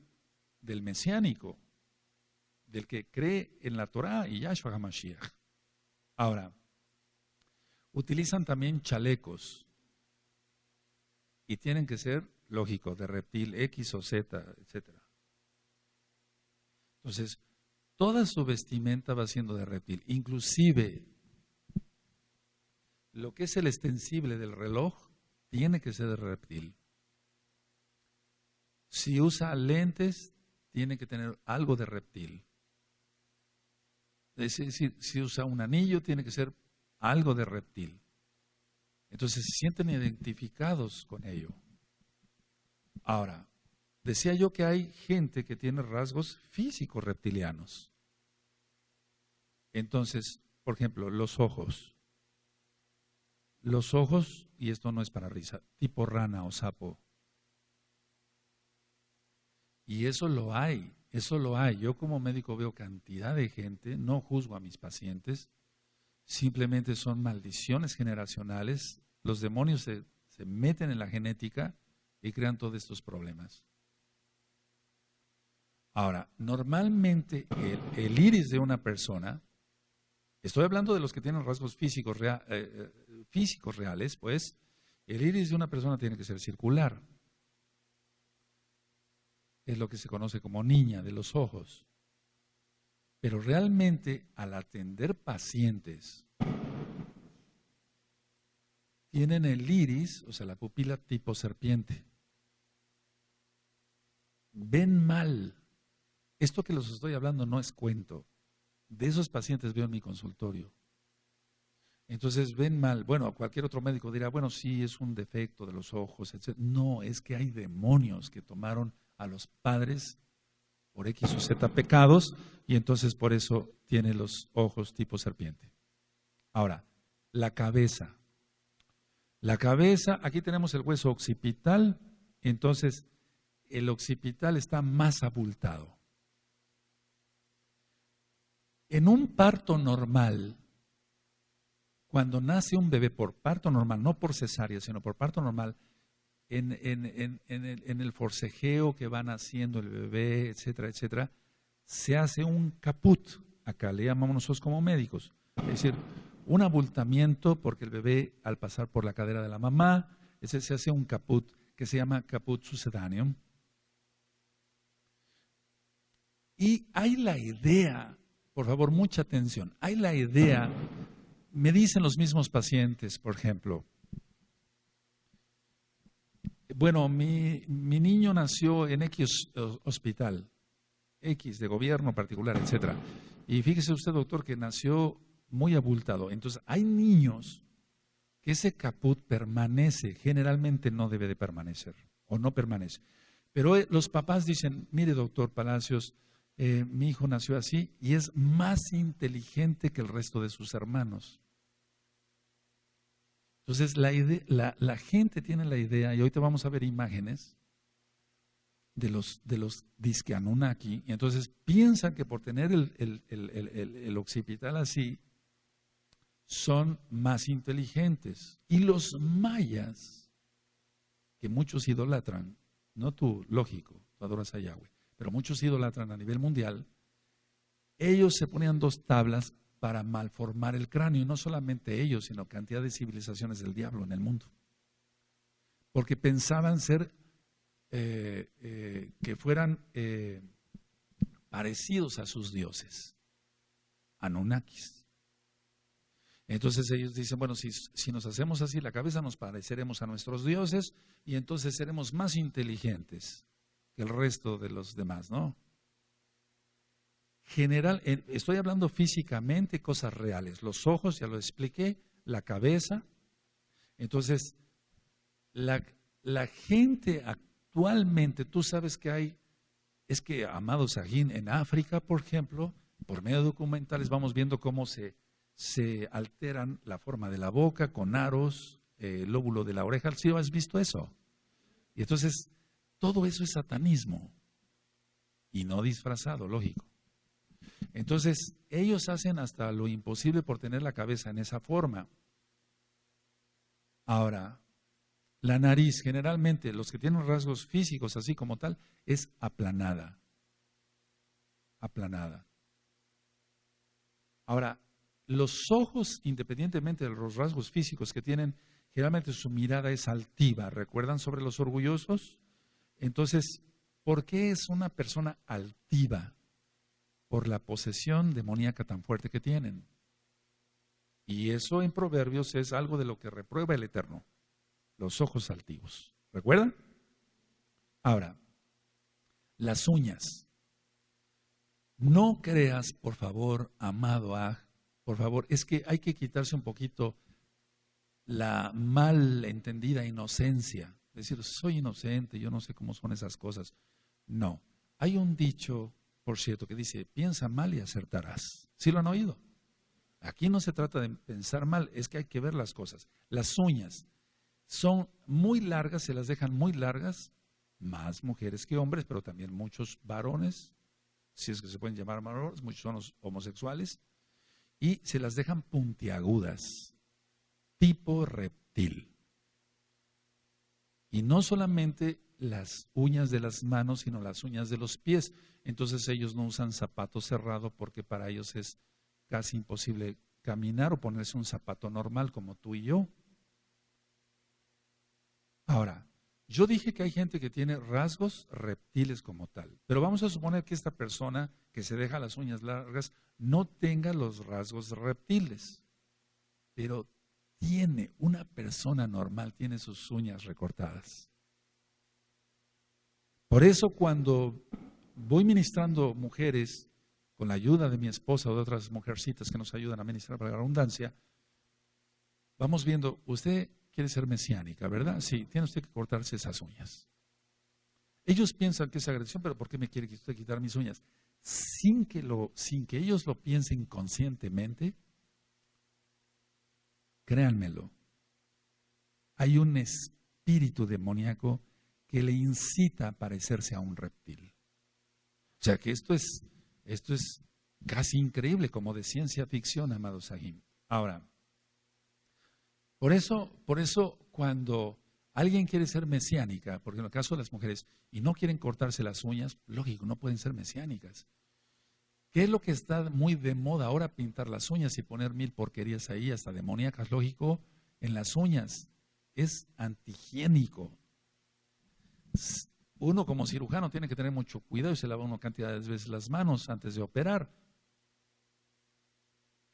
del mesiánico, del que cree en la Torá y Yahshua HaMashiach. Ahora, utilizan también chalecos y tienen que ser, lógico, de reptil X o Z, etc. Entonces, toda su vestimenta va siendo de reptil, inclusive lo que es el extensible del reloj tiene que ser de reptil. Si usa lentes, tiene que tener algo de reptil. Es decir, si usa un anillo, tiene que ser algo de reptil. Entonces se sienten identificados con ello. Ahora, decía yo que hay gente que tiene rasgos físicos reptilianos. Entonces, por ejemplo, los ojos. Los ojos, y esto no es para risa, tipo rana o sapo. Y eso lo hay, eso lo hay. Yo como médico veo cantidad de gente, no juzgo a mis pacientes, simplemente son maldiciones generacionales. Los demonios se meten en la genética y crean todos estos problemas. Ahora, normalmente el iris de una persona, estoy hablando de los que tienen rasgos físicos reales, pues el iris de una persona tiene que ser circular. Es lo que se conoce como niña de los ojos. Pero realmente al atender pacientes, tienen el iris, o sea, la pupila tipo serpiente. Ven mal. Esto que les estoy hablando no es cuento. De esos pacientes veo en mi consultorio. Entonces ven mal. Bueno, cualquier otro médico dirá, bueno, sí, es un defecto de los ojos, etc. No, es que hay demonios que tomaron a los padres por X o Z pecados y entonces por eso tiene los ojos tipo serpiente. Ahora, la cabeza. La cabeza, aquí tenemos el hueso occipital, entonces el occipital está más abultado. En un parto normal, cuando nace un bebé por parto normal, no por cesárea, sino por parto normal, en el forcejeo que van haciendo el bebé, etcétera, etcétera, se hace un caput, acá le llamamos nosotros como médicos, es decir, un abultamiento porque el bebé al pasar por la cadera de la mamá, se hace un caput que se llama caput sucedáneo. Y hay la idea, por favor, mucha atención, hay la idea, me dicen los mismos pacientes, por ejemplo, bueno, mi niño nació en X hospital, X de gobierno particular, etcétera. Y fíjese usted, doctor, que nació muy abultado. Entonces, hay niños que ese caput permanece, generalmente no debe de permanecer, o no permanece. Pero los papás dicen, mire, doctor Palacios, mi hijo nació así y es más inteligente que el resto de sus hermanos. Entonces, la gente tiene la idea, y ahorita vamos a ver imágenes de los disque Anunnaki, y entonces piensan que por tener el occipital así, son más inteligentes. Y los mayas, que muchos idolatran, no tú, lógico, tú adoras a Yahweh, pero muchos idolatran a nivel mundial, ellos se ponían 2 tablas para malformar el cráneo, y no solamente ellos, sino cantidad de civilizaciones del diablo en el mundo. Porque pensaban ser, que fueran parecidos a sus dioses, Anunnakis. Entonces ellos dicen, bueno, si nos hacemos así la cabeza, nos pareceremos a nuestros dioses y entonces seremos más inteligentes que el resto de los demás, ¿no? Estoy hablando físicamente, cosas reales. Los ojos, ya lo expliqué, la cabeza. Entonces, la gente actualmente, tú sabes que es que, amado Sahin, en África, por ejemplo, por medio de documentales vamos viendo cómo se alteran la forma de la boca con aros, el lóbulo de la oreja. ¿Sí has visto eso? Y entonces, todo eso es satanismo. Y no disfrazado, lógico. Entonces, ellos hacen hasta lo imposible por tener la cabeza en esa forma. Ahora, la nariz, generalmente, los que tienen rasgos físicos así como tal, es aplanada. Aplanada. Ahora, los ojos, independientemente de los rasgos físicos que tienen, generalmente su mirada es altiva. ¿Recuerdan sobre los orgullosos? Entonces, ¿por qué es una persona altiva? Por la posesión demoníaca tan fuerte que tienen. Y eso en Proverbios es algo de lo que reprueba el Eterno, los ojos altivos. ¿Recuerdan? Ahora, las uñas. No creas, por favor, amado Aj, por favor, es que hay que quitarse un poquito la mal entendida inocencia. Decir, soy inocente, yo no sé cómo son esas cosas. No, hay un dicho, por cierto, que dice, piensa mal y acertarás. ¿Sí lo han oído? Aquí no se trata de pensar mal, es que hay que ver las cosas. Las uñas son muy largas, se las dejan muy largas, más mujeres que hombres, pero también muchos varones, si es que se pueden llamar varones, muchos son los homosexuales, y se las dejan puntiagudas, tipo reptil. Y no solamente las uñas de las manos, sino las uñas de los pies. Entonces ellos no usan zapato cerrado porque para ellos es casi imposible caminar o ponerse un zapato normal como tú y yo. Ahora, yo dije que hay gente que tiene rasgos reptiles como tal, pero vamos a suponer que esta persona que se deja las uñas largas no tenga los rasgos reptiles, pero una persona normal tiene sus uñas recortadas. Por eso cuando voy ministrando mujeres, con la ayuda de mi esposa o de otras mujercitas que nos ayudan a ministrar para la redundancia, vamos viendo, usted quiere ser mesiánica, ¿verdad? Sí, tiene usted que cortarse esas uñas. Ellos piensan que es agresión, pero ¿por qué me quiere usted quitar mis uñas? Sin que ellos lo piensen conscientemente, créanmelo, hay un espíritu demoníaco que le incita a parecerse a un reptil. O sea que esto es casi increíble, como de ciencia ficción, amado Sahim. Ahora, por eso cuando alguien quiere ser mesiánica, porque en el caso de las mujeres, y no quieren cortarse las uñas, lógico, no pueden ser mesiánicas. ¿Qué es lo que está muy de moda ahora? Pintar las uñas y poner mil porquerías ahí, hasta demoníacas, lógico, en las uñas. Es antihigiénico. Uno como cirujano tiene que tener mucho cuidado y se lava uno cantidad de veces las manos antes de operar.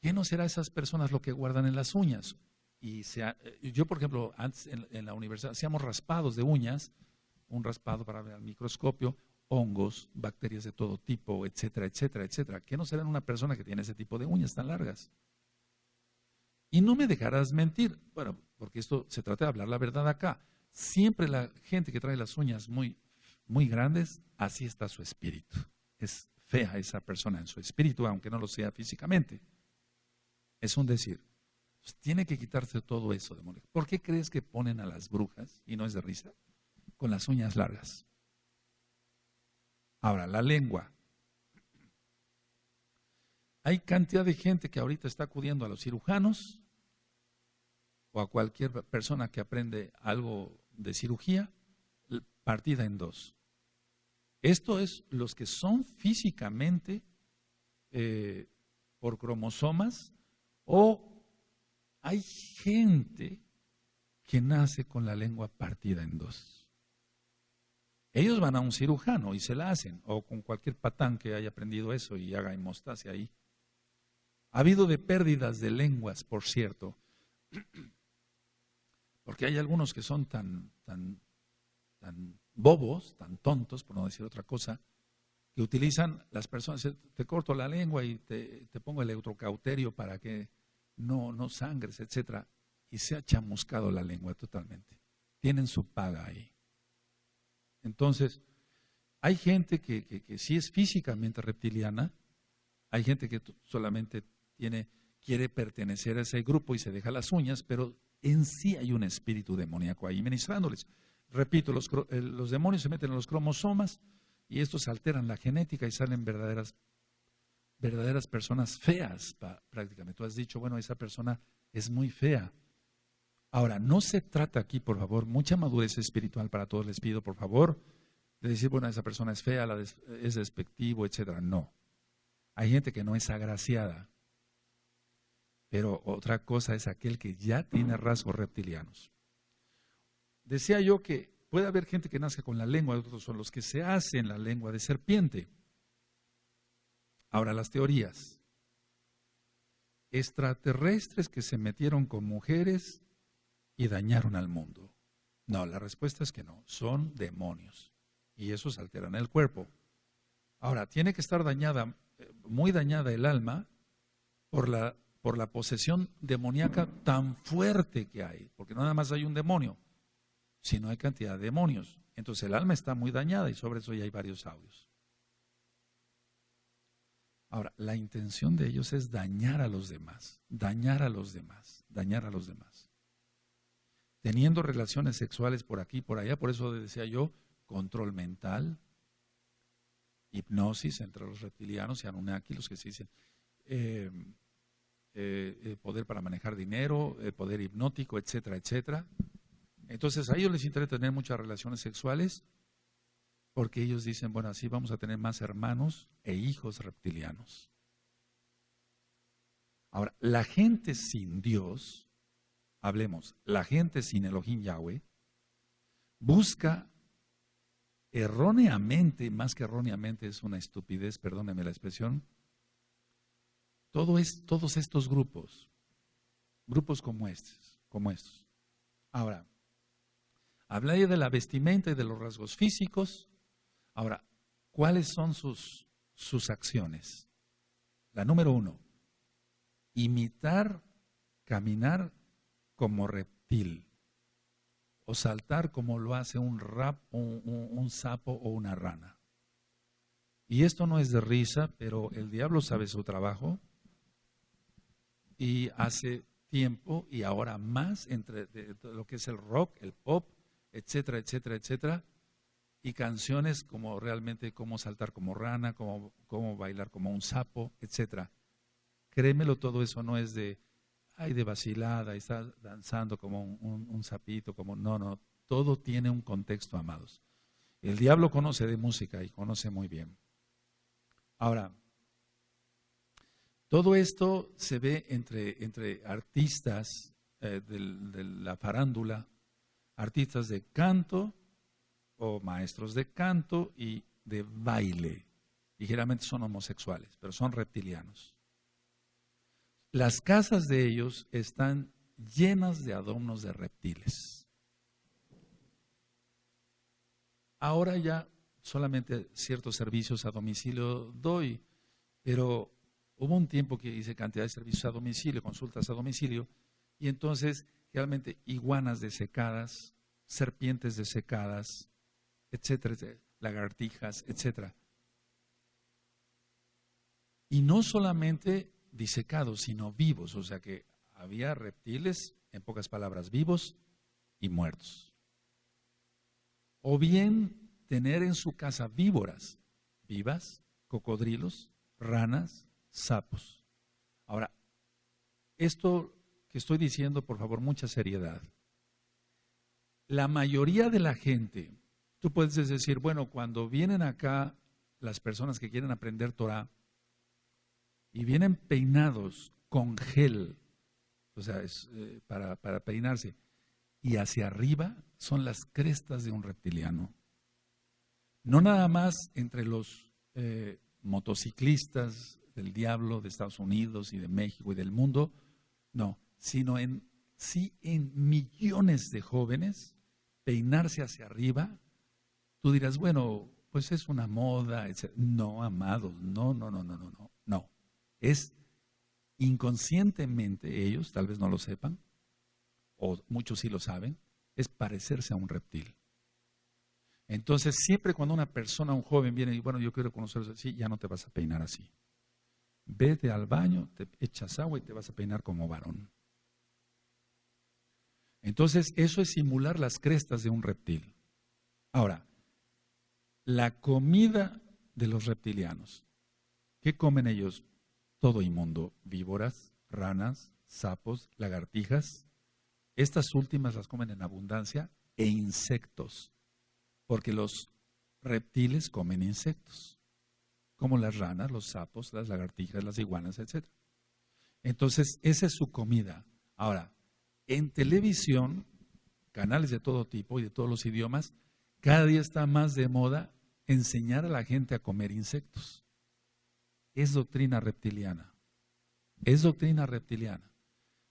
¿Qué no será esas personas lo que guardan en las uñas? Y yo, por ejemplo, antes en la universidad hacíamos raspados de uñas, un raspado para ver al microscopio, hongos, bacterias de todo tipo, etcétera, etcétera, etcétera. ¿Qué no será en una persona que tiene ese tipo de uñas tan largas? Y no me dejarás mentir, bueno, porque esto se trata de hablar la verdad acá. Siempre la gente que trae las uñas muy, muy grandes, así está su espíritu. Es fea esa persona en su espíritu, aunque no lo sea físicamente. Es un decir. Pues tiene que quitarse todo eso, demonio. ¿Por qué crees que ponen a las brujas, y no es de risa, con las uñas largas? Ahora, la lengua. Hay cantidad de gente que ahorita está acudiendo a los cirujanos o a cualquier persona que aprende algo de cirugía, partida en dos. Esto es los que son físicamente por cromosomas, o hay gente que nace con la lengua partida en dos. Ellos van a un cirujano y se la hacen, o con cualquier patán que haya aprendido eso y haga hemostasia ahí. Ha habido de pérdidas de lenguas, por cierto, porque hay algunos que son tan bobos, tan tontos, por no decir otra cosa, que utilizan las personas, te corto la lengua y te pongo el electrocauterio para que no sangres, etcétera, y se ha chamuscado la lengua totalmente. Tienen su paga ahí. Entonces, hay gente que sí es físicamente reptiliana, hay gente que solamente quiere pertenecer a ese grupo y se deja las uñas, pero en sí hay un espíritu demoníaco ahí ministrándoles. Repito, los demonios se meten en los cromosomas y estos alteran la genética y salen verdaderas personas feas prácticamente. Tú has dicho, bueno, esa persona es muy fea. Ahora, no se trata aquí, por favor, mucha madurez espiritual para todos, les pido, por favor, de decir, bueno, esa persona es fea, es despectivo, etcétera. No. Hay gente que no es agraciada. Pero otra cosa es aquel que ya tiene rasgos reptilianos. Decía yo que puede haber gente que nace con la lengua, otros son los que se hacen la lengua de serpiente. Ahora, las teorías. Extraterrestres que se metieron con mujeres y dañaron al mundo. No, la respuesta es que no, son demonios y esos alteran el cuerpo. Ahora, tiene que estar dañada, muy dañada el alma por la posesión demoníaca tan fuerte que hay, porque no nada más hay un demonio, sino hay cantidad de demonios. Entonces el alma está muy dañada y sobre eso ya hay varios audios. Ahora, la intención de ellos es dañar a los demás, dañar a los demás, dañar a los demás. Teniendo relaciones sexuales por aquí y por allá, por eso decía yo, control mental, hipnosis entre los reptilianos y Anunnaki, los que se dicen poder para manejar dinero, poder hipnótico, etcétera, etcétera. Entonces a ellos les interesa tener muchas relaciones sexuales porque ellos dicen, bueno, así vamos a tener más hermanos e hijos reptilianos. Ahora, la gente sin Dios, hablemos, la gente sin Elohim Yahweh, busca erróneamente, más que erróneamente es una estupidez, perdónenme la expresión, todos estos grupos como estos. Ahora, hablé de la vestimenta y de los rasgos físicos. Ahora, ¿cuáles son sus acciones? La número 1, imitar, caminar como reptil o saltar como lo hace un sapo o una rana. Y esto no es de risa, pero el diablo sabe su trabajo y hace tiempo y ahora más entre lo que es el rock, el pop, etcétera, etcétera, etcétera, y canciones como realmente cómo saltar como rana, cómo bailar como un sapo, etcétera. Créemelo, todo eso no es de, ay, de vacilada, y está danzando como un sapito, como, no, todo tiene un contexto, amados. El diablo conoce de música y conoce muy bien. Ahora, todo esto se ve entre artistas de la farándula, artistas de canto o maestros de canto y de baile. Ligeramente son homosexuales, pero son reptilianos. Las casas de ellos están llenas de adornos de reptiles. Ahora ya solamente ciertos servicios a domicilio doy, pero hubo un tiempo que hice cantidad de servicios a domicilio, consultas a domicilio, y entonces realmente iguanas desecadas, serpientes desecadas, etcétera, etcétera, lagartijas, etcétera. Y no solamente disecados, sino vivos, o sea que había reptiles, en pocas palabras, vivos y muertos. O bien tener en su casa víboras vivas, cocodrilos, ranas, sapos. Ahora, esto que estoy diciendo, por favor, mucha seriedad. La mayoría de la gente, tú puedes decir, bueno, cuando vienen acá las personas que quieren aprender Torah y vienen peinados con gel, o sea, es para peinarse, y hacia arriba son las crestas de un reptiliano. No nada más entre los motociclistas del diablo de Estados Unidos y de México y del mundo, no, sino sí en millones de jóvenes, peinarse hacia arriba. Tú dirás, bueno, pues es una moda, etc. No, amados, no. Es inconscientemente ellos, tal vez no lo sepan, o muchos sí lo saben, es parecerse a un reptil. Entonces, siempre cuando una persona, un joven viene y, bueno, yo quiero conocerlo así, ya no te vas a peinar así. Vete al baño, te echas agua y te vas a peinar como varón. Entonces, eso es simular las crestas de un reptil. Ahora, la comida de los reptilianos. ¿Qué comen ellos? Todo inmundo, víboras, ranas, sapos, lagartijas. Estas últimas las comen en abundancia e insectos, porque los reptiles comen insectos, como las ranas, los sapos, las lagartijas, las iguanas, etc. Entonces, esa es su comida. Ahora, en televisión, canales de todo tipo y de todos los idiomas, cada día está más de moda enseñar a la gente a comer insectos. Es doctrina reptiliana. Es doctrina reptiliana.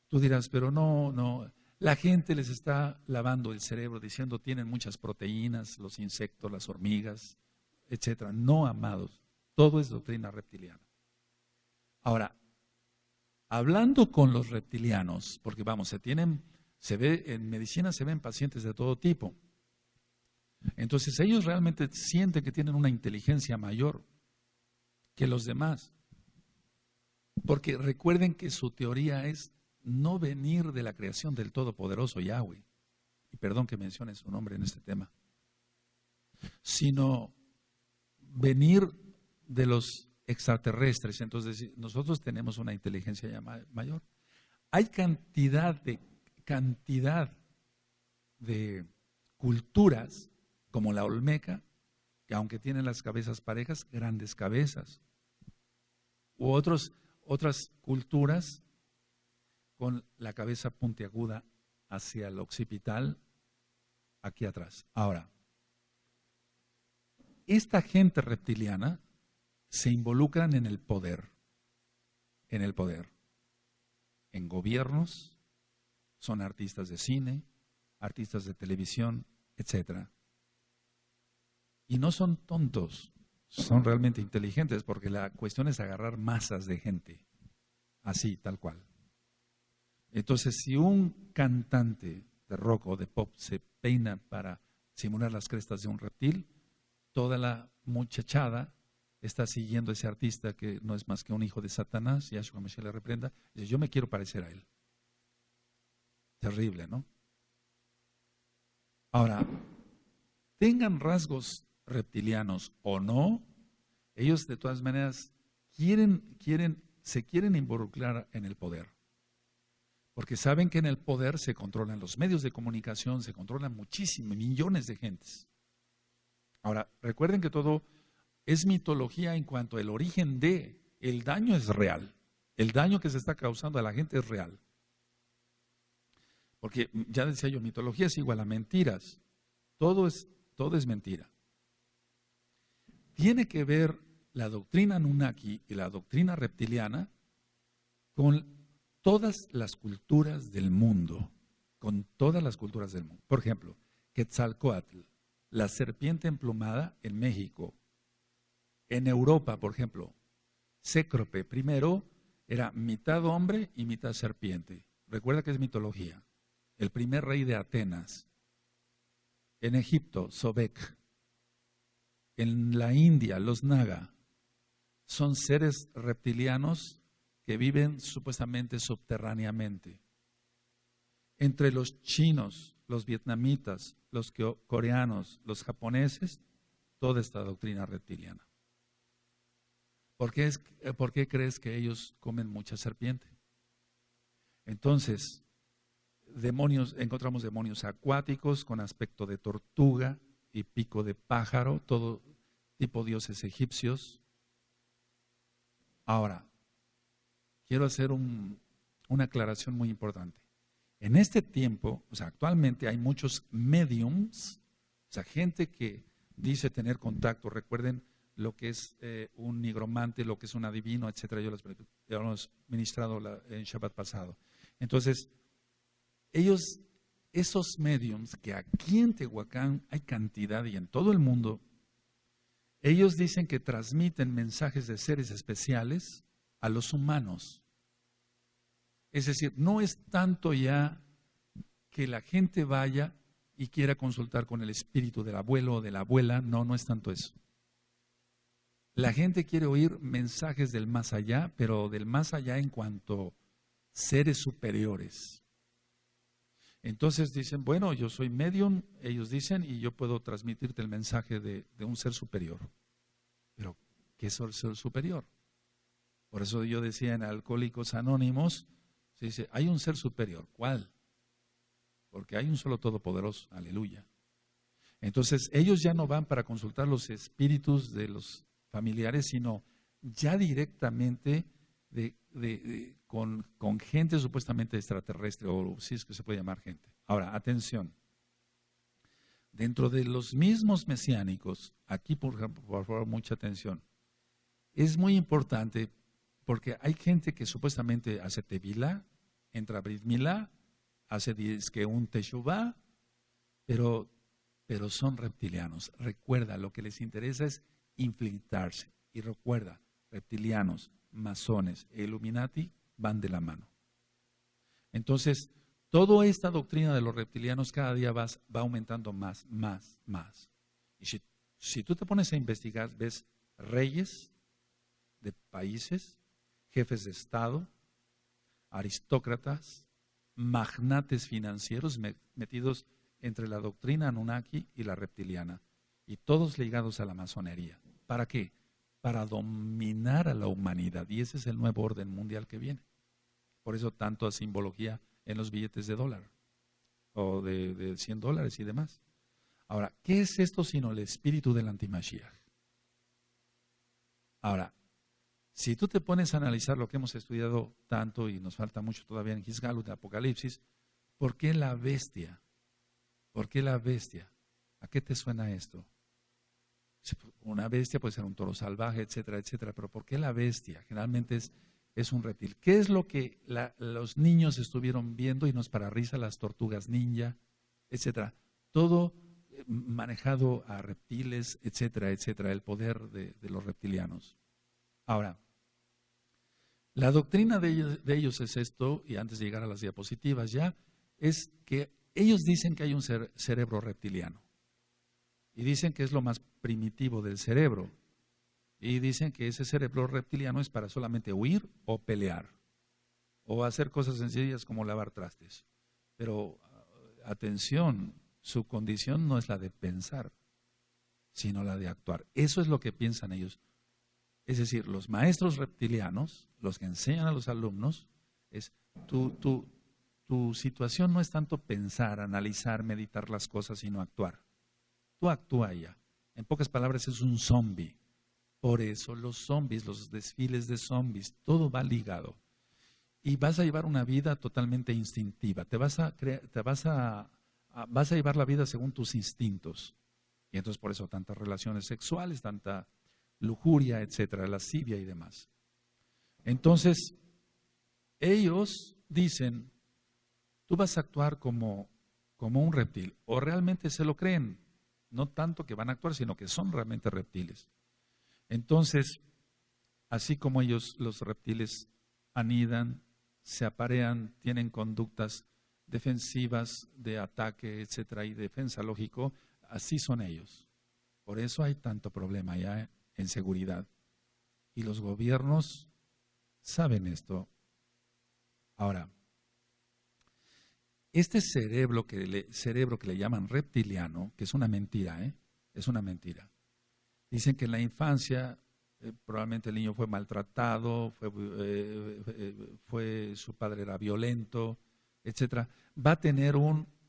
Tú dirás, pero no. La gente les está lavando el cerebro diciendo tienen muchas proteínas, los insectos, las hormigas, etcétera. No, amados. Todo es doctrina reptiliana. Ahora, hablando con los reptilianos, porque vamos, se ve en medicina, se ven pacientes de todo tipo. Entonces ellos realmente sienten que tienen una inteligencia mayor que los demás. Porque recuerden que su teoría es no venir de la creación del Todopoderoso Yahweh, y perdón que mencione su nombre en este tema, sino venir de los extraterrestres. Entonces nosotros tenemos una inteligencia ya mayor. Hay cantidad de culturas como la olmeca, que aunque tienen las cabezas parejas, grandes cabezas, u otras culturas con la cabeza puntiaguda hacia el occipital, aquí atrás. Ahora, esta gente reptiliana se involucran en el poder, en gobiernos, son artistas de cine, artistas de televisión, etcétera. Y no son tontos, son realmente inteligentes, porque la cuestión es agarrar masas de gente, así, tal cual. Entonces, si un cantante de rock o de pop se peina para simular las crestas de un reptil, toda la muchachada está siguiendo a ese artista que no es más que un hijo de Satanás, Yahshua Mashiach le reprenda, y dice, yo me quiero parecer a él. Terrible, ¿no? Ahora, tengan rasgos reptilianos o no, ellos de todas maneras se quieren involucrar en el poder. Porque saben que en el poder se controlan los medios de comunicación, se controlan muchísimos, millones de gentes. Ahora, recuerden que todo es mitología en cuanto al origen de, el daño es real. El daño que se está causando a la gente es real. Porque ya decía yo, mitología es igual a mentiras. Todo es mentira. Tiene que ver la doctrina Anunnaki y la doctrina reptiliana con todas las culturas del mundo. Con todas las culturas del mundo. Por ejemplo, Quetzalcóatl, la serpiente emplumada en México. En Europa, por ejemplo, Cécrope primero era mitad hombre y mitad serpiente. Recuerda que es mitología. El primer rey de Atenas. En Egipto, Sobek. En la India, los Naga. Son seres reptilianos que viven supuestamente subterráneamente. Entre los chinos, los vietnamitas, los coreanos, los japoneses, toda esta doctrina reptiliana. ¿Por qué crees que ellos comen mucha serpiente? Entonces, encontramos demonios acuáticos con aspecto de tortuga y pico de pájaro, todo tipo de dioses egipcios. Ahora, quiero hacer una aclaración muy importante. En este tiempo, o sea, actualmente hay muchos mediums, o sea, gente que dice tener contacto. Recuerden lo que es un nigromante, lo que es un adivino, etcétera. Yo lo hemos ministrado en Shabbat pasado. Entonces, esos mediums que aquí en Tehuacán hay cantidad y en todo el mundo, ellos dicen que transmiten mensajes de seres especiales a los humanos. Es decir, no es tanto ya que la gente vaya y quiera consultar con el espíritu del abuelo o de la abuela, no es tanto eso. La gente quiere oír mensajes del más allá, pero del más allá en cuanto seres superiores. Entonces dicen, bueno, yo soy medium, ellos dicen, y yo puedo transmitirte el mensaje de un ser superior. Pero, ¿qué es el ser superior? Por eso yo decía en Alcohólicos Anónimos, se dice, hay un ser superior. ¿Cuál? Porque hay un solo todopoderoso, aleluya. Entonces, ellos ya no van para consultar los espíritus de los familiares, sino ya directamente con gente supuestamente extraterrestre, o si es que se puede llamar gente. Ahora, atención. Dentro de los mismos mesiánicos, aquí por favor, mucha atención. Es muy importante porque hay gente que supuestamente hace tevilá, entra a Brit Milá, hace que un teshuvá, pero son reptilianos. Recuerda, lo que les interesa es infiltrarse. Y recuerda, reptilianos, masones e Illuminati van de la mano. Entonces, toda esta doctrina de los reptilianos cada día va aumentando más. Y si tú te pones a investigar, ves reyes de países, jefes de Estado, aristócratas, magnates financieros metidos entre la doctrina Anunnaki y la reptiliana, y todos ligados a la masonería. ¿Para qué? Para dominar a la humanidad, y ese es el nuevo orden mundial que viene. Por eso tanto simbología en los billetes de dólar, o de $100 y demás. Ahora, ¿qué es esto sino el espíritu del antimashiach? Ahora, si tú te pones a analizar lo que hemos estudiado tanto, y nos falta mucho todavía en Gizgalut, en Apocalipsis, ¿por qué la bestia? ¿Por qué la bestia? ¿A qué te suena esto? Una bestia puede ser un toro salvaje, etcétera, etcétera, pero ¿por qué la bestia? Generalmente es un reptil. ¿Qué es lo que los niños estuvieron viendo? Y no es para risa, las tortugas ninja, etcétera. Todo manejado a reptiles, etcétera, etcétera, el poder de los reptilianos. Ahora, la doctrina de ellos es esto, y antes de llegar a las diapositivas ya, es que ellos dicen que hay un cerebro reptiliano. Y dicen que es lo más primitivo del cerebro. Y dicen que ese cerebro reptiliano es para solamente huir o pelear. O hacer cosas sencillas como lavar trastes. Pero, atención, su condición no es la de pensar. sino la de actuar. Eso es lo que piensan ellos. Es decir, los maestros reptilianos, los que enseñan a los alumnos, es tu situación no es tanto pensar, analizar, meditar las cosas, sino actuar. Tú actúa ya. En pocas palabras, es un zombie. Por eso los zombies, los desfiles de zombies, todo va ligado. Y vas a llevar una vida totalmente instintiva. Vas a llevar la vida según tus instintos. Y entonces por eso tantas relaciones sexuales, tanta lujuria, etcétera, lascivia y demás. Entonces, ellos dicen, tú vas a actuar como un reptil, o realmente se lo creen, no tanto que van a actuar, sino que son realmente reptiles. Entonces, así como ellos, los reptiles, anidan, se aparean, tienen conductas defensivas de ataque, etcétera, y defensa lógico, así son ellos. Por eso hay tanto problema ya en seguridad. Y los gobiernos saben esto. Ahora, este cerebro que le llaman reptiliano, que es una mentira, es una mentira. Dicen que en la infancia probablemente el niño fue maltratado, su padre era violento, etcétera. Va a tener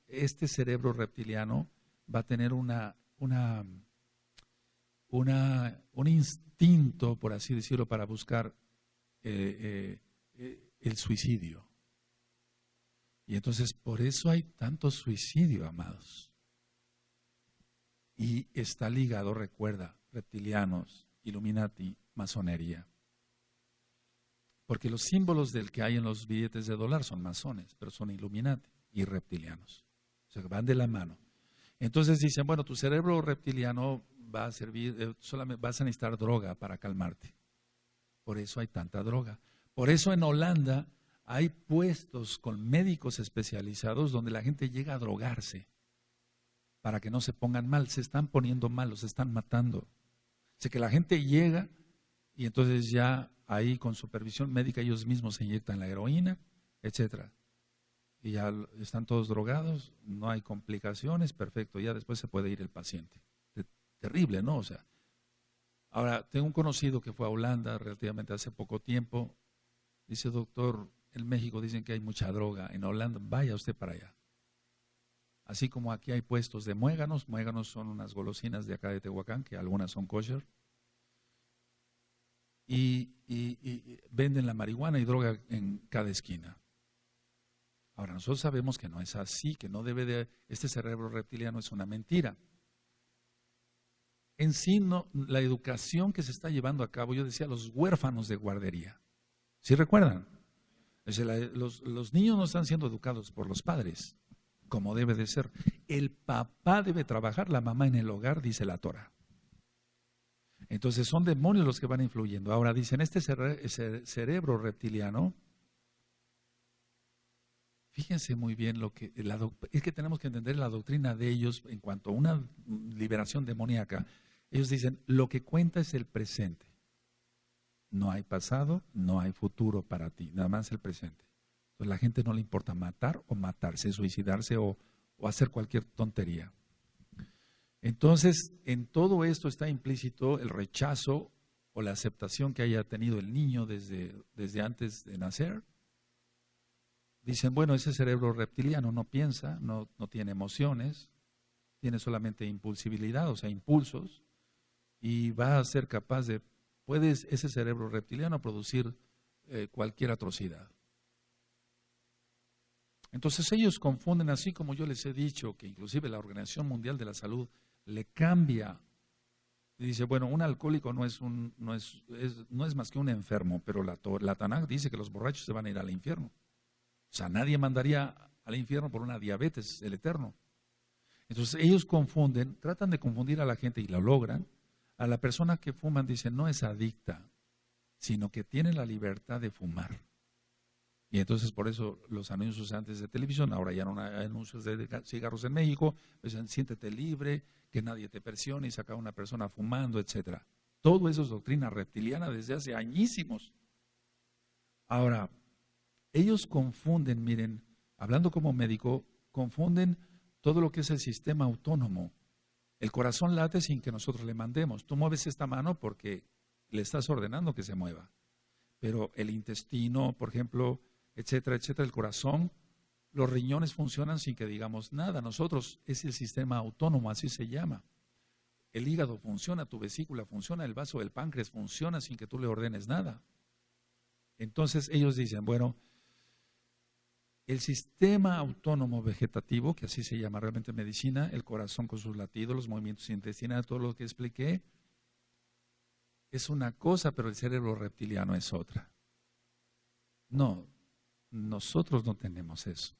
este cerebro reptiliano va a tener un instinto, por así decirlo, para buscar el suicidio. Y entonces por eso hay tanto suicidio, amados. Y está ligado, recuerda, reptilianos, Illuminati, masonería. Porque los símbolos del que hay en los billetes de dólar son masones, pero son Illuminati y reptilianos. O sea, van de la mano. Entonces dicen, bueno, tu cerebro reptiliano va a servir, solamente vas a necesitar droga para calmarte. Por eso hay tanta droga. Por eso en Holanda hay puestos con médicos especializados donde la gente llega a drogarse para que no se pongan mal. Se están poniendo mal, los están matando. O sea que la gente llega y entonces ya ahí con supervisión médica ellos mismos se inyectan la heroína, etcétera. Y ya están todos drogados, no hay complicaciones, perfecto, ya después se puede ir el paciente. Terrible, ¿no? O sea, ahora, tengo un conocido que fue a Holanda relativamente hace poco tiempo, dice, doctor, en México dicen que hay mucha droga, en Holanda, vaya usted para allá. Así como aquí hay puestos de muéganos son unas golosinas de acá de Tehuacán, que algunas son kosher, y venden la marihuana y droga en cada esquina. Ahora, nosotros sabemos que no es así, que no debe de, este cerebro reptiliano es una mentira. En sí, no, la educación que se está llevando a cabo, yo decía, los huérfanos de guardería. ¿Sí recuerdan? Es decir, los niños no están siendo educados por los padres, como debe de ser. El papá debe trabajar, la mamá en el hogar, dice la Torah. Entonces son demonios los que van influyendo. Ahora dicen, este cerebro reptiliano, fíjense muy bien es que tenemos que entender la doctrina de ellos en cuanto a una liberación demoníaca. Ellos dicen, lo que cuenta es el presente. No hay pasado, no hay futuro para ti, nada más el presente. Entonces a la gente no le importa matar o matarse, suicidarse o hacer cualquier tontería. Entonces, en todo esto está implícito el rechazo o la aceptación que haya tenido el niño desde antes de nacer. Dicen, bueno, ese cerebro reptiliano no piensa, no tiene emociones, tiene solamente impulsibilidad, o sea, impulsos, y va a ser capaz de, ese cerebro reptiliano producir cualquier atrocidad. Entonces ellos confunden, así como yo les he dicho, que inclusive la Organización Mundial de la Salud le cambia, y dice, bueno, un alcohólico no es más que un enfermo, pero la Tanaj dice que los borrachos se van a ir al infierno. O sea, nadie mandaría al infierno por una diabetes, el eterno. Entonces ellos tratan de confundir a la gente y lo logran. A la persona que fuman dicen, no es adicta, sino que tiene la libertad de fumar. Y entonces por eso los anuncios antes de televisión, ahora ya no hay anuncios de cigarros en México, dicen, siéntete libre, que nadie te presione y saca a una persona fumando, etcétera. Todo eso es doctrina reptiliana desde hace añísimos. Ahora, ellos confunden, hablando como médico, confunden todo lo que es el sistema autónomo El corazón late sin que nosotros le mandemos. Tú mueves esta mano porque le estás ordenando que se mueva. Pero el intestino, por ejemplo, etcétera, etcétera, el corazón, los riñones funcionan sin que digamos nada. Nosotros es el sistema autónomo, así se llama. El hígado funciona, tu vesícula funciona, el vaso del páncreas funciona sin que tú le ordenes nada. Entonces ellos dicen, bueno, el sistema autónomo vegetativo, que así se llama realmente en medicina, el corazón con sus latidos, los movimientos intestinales, todo lo que expliqué, es una cosa, pero el cerebro reptiliano es otra. No, nosotros no tenemos eso.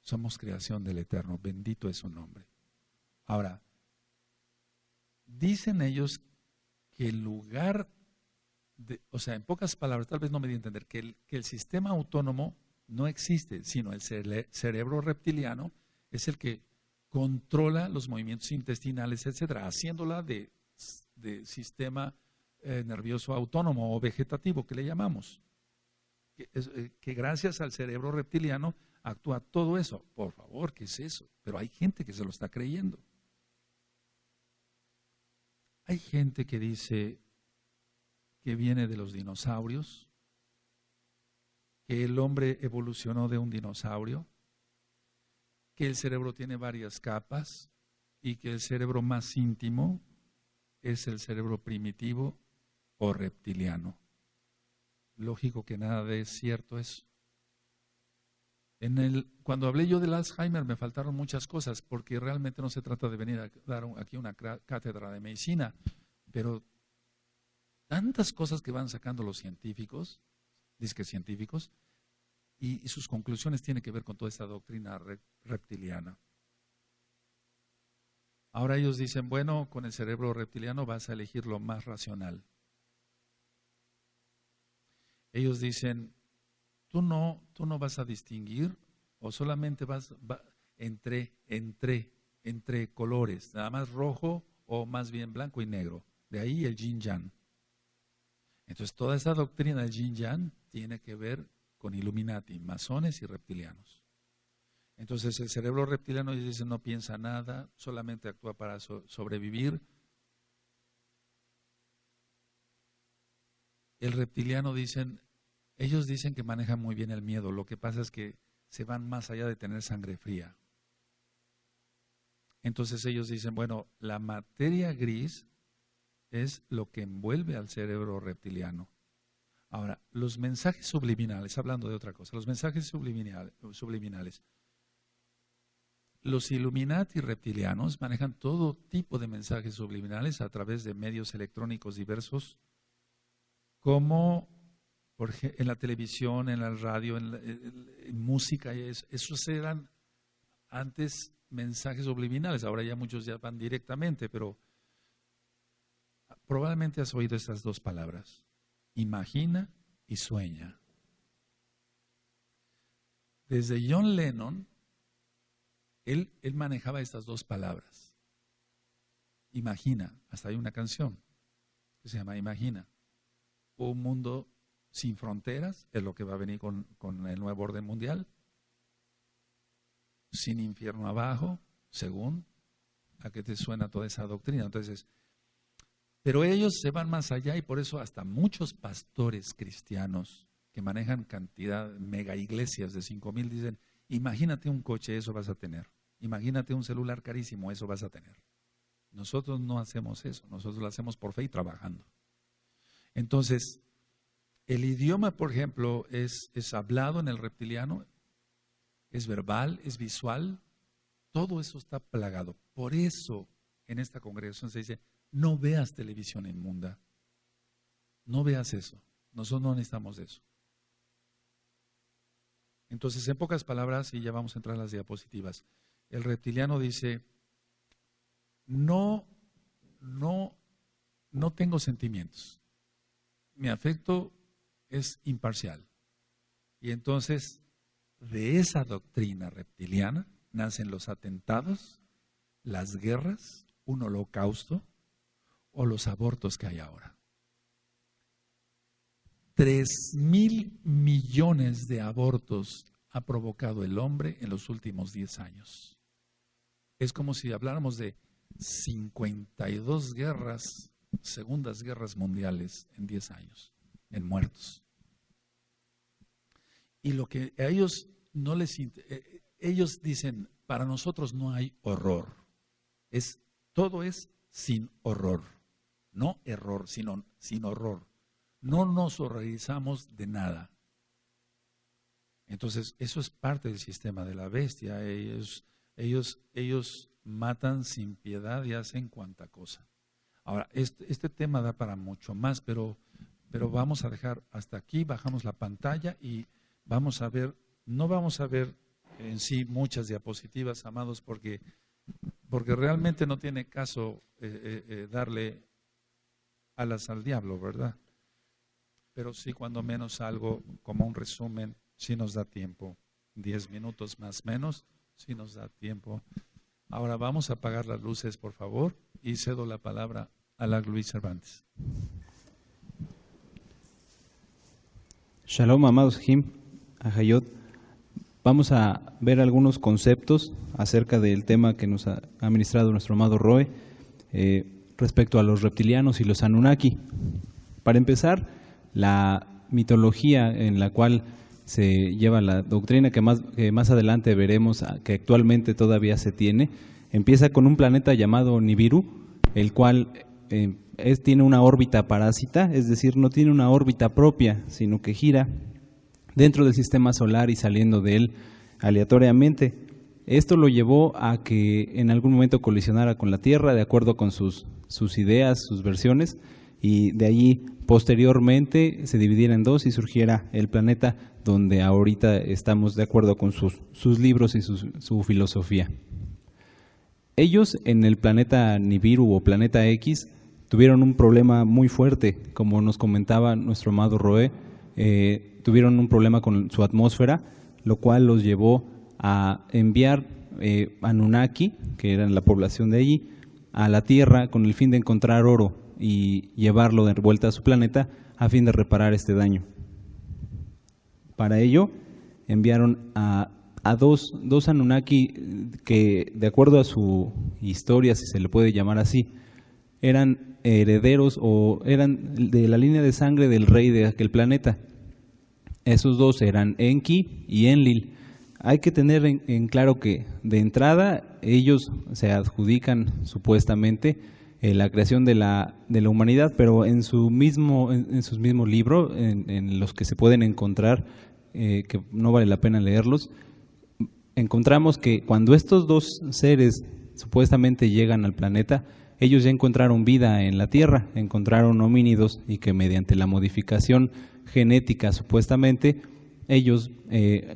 Somos creación del Eterno, bendito es su nombre. Ahora, dicen ellos que el lugar, o sea, en pocas palabras, tal vez no me di a entender, que el sistema autónomo no existe, sino el cerebro reptiliano es el que controla los movimientos intestinales, etcétera, haciéndola de sistema nervioso autónomo o vegetativo, que le llamamos. Que gracias al cerebro reptiliano actúa todo eso. Por favor, ¿qué es eso? Pero hay gente que se lo está creyendo. Hay gente que dice que viene de los dinosaurios, que el hombre evolucionó de un dinosaurio, que el cerebro tiene varias capas y que el cerebro más íntimo es el cerebro primitivo o reptiliano. Lógico que nada de es cierto eso. Cuando hablé yo del Alzheimer me faltaron muchas cosas, porque realmente no se trata de venir a dar aquí una cátedra de medicina, pero tantas cosas que van sacando los científicos, disque científicos, y sus conclusiones tienen que ver con toda esta doctrina reptiliana. Ahora ellos dicen, bueno, con el cerebro reptiliano vas a elegir lo más racional. Ellos dicen, tú no vas a distinguir o solamente vas entre colores, nada más rojo o más bien blanco y negro. De ahí el yin-yang. Entonces toda esa doctrina del yin-yang tiene que ver con Illuminati, masones y reptilianos. Entonces el cerebro reptiliano, ellos dicen, no piensa nada, solamente actúa para sobrevivir. El reptiliano ellos dicen que manejan muy bien el miedo, lo que pasa es que se van más allá de tener sangre fría. Entonces ellos dicen, bueno, la materia gris es lo que envuelve al cerebro reptiliano. Ahora, los mensajes subliminales, hablando de otra cosa, los mensajes subliminales. Los Illuminati reptilianos manejan todo tipo de mensajes subliminales a través de medios electrónicos diversos, como en la televisión, en la radio, en música. Esos eran antes mensajes subliminales, ahora ya muchos ya van directamente, pero probablemente has oído estas dos palabras: imagina y sueña. Desde John Lennon, él manejaba estas dos palabras. Imagina, hasta hay una canción que se llama Imagina. Un mundo sin fronteras es lo que va a venir con el nuevo orden mundial. Sin infierno abajo, según a qué te suena toda esa doctrina. Entonces, pero ellos se van más allá y por eso hasta muchos pastores cristianos que manejan cantidad, mega iglesias de 5,000 dicen, imagínate un coche, eso vas a tener. Imagínate un celular carísimo, eso vas a tener. Nosotros no hacemos eso, nosotros lo hacemos por fe y trabajando. Entonces, el idioma, por ejemplo, es hablado en el reptiliano, es verbal, es visual, todo eso está plagado. Por eso en esta congregación se dice, no veas televisión inmunda, no veas eso, nosotros no necesitamos eso. Entonces, en pocas palabras, y ya vamos a entrar a las diapositivas, el reptiliano dice, no tengo sentimientos, mi afecto es imparcial. Y entonces, de esa doctrina reptiliana nacen los atentados, las guerras, un holocausto o los abortos que hay ahora. 3,000 millones de abortos ha provocado el hombre en los últimos 10 años. Es como si habláramos de 52 guerras, segundas guerras mundiales en 10 años, en muertos. Y lo que a ellos no les ellos dicen, para nosotros no hay horror. Todo es sin horror. No error, sino sin horror. No nos horrorizamos de nada. Entonces, eso es parte del sistema de la bestia. Ellos matan sin piedad y hacen cuanta cosa. Ahora, este tema da para mucho más, pero vamos a dejar hasta aquí, bajamos la pantalla y vamos a ver, no vamos a ver en sí muchas diapositivas, amados, porque realmente no tiene caso darle alas al diablo, ¿verdad? Pero sí, cuando menos algo como un resumen, sí nos da tiempo. 10 minutos más o menos, sí nos da tiempo. Ahora vamos a apagar las luces, por favor, y cedo la palabra a la Luis Cervantes. Shalom, amados Jim, Ajayot. Vamos a ver algunos conceptos acerca del tema que nos ha ministrado nuestro amado Roe respecto a los reptilianos y los Anunnaki. Para empezar, la mitología en la cual se lleva la doctrina que más adelante veremos que actualmente todavía se tiene, empieza con un planeta llamado Nibiru, el cual tiene una órbita parásita, es decir, no tiene una órbita propia, sino que gira dentro del sistema solar y saliendo de él aleatoriamente. Esto lo llevó a que en algún momento colisionara con la Tierra, de acuerdo con sus ideas, sus versiones, y de allí posteriormente se dividiera en dos y surgiera el planeta donde ahorita estamos de acuerdo con sus libros y su filosofía. Ellos en el planeta Nibiru o planeta X tuvieron un problema muy fuerte, como nos comentaba nuestro amado Roe, tuvieron un problema con su atmósfera, lo cual los llevó a enviar Anunnaki, que eran la población de allí, a la Tierra con el fin de encontrar oro y llevarlo de vuelta a su planeta a fin de reparar este daño. Para ello enviaron a dos Anunnaki que, de acuerdo a su historia, si se le puede llamar así, eran herederos o eran de la línea de sangre del rey de aquel planeta. Esos dos eran Enki y Enlil. Hay que tener en claro que de entrada ellos se adjudican supuestamente la creación de la humanidad, pero en sus mismos libros, en los que se pueden encontrar, que no vale la pena leerlos, encontramos que cuando estos dos seres supuestamente llegan al planeta, ellos ya encontraron vida en la Tierra, encontraron homínidos y que mediante la modificación genética supuestamente ellos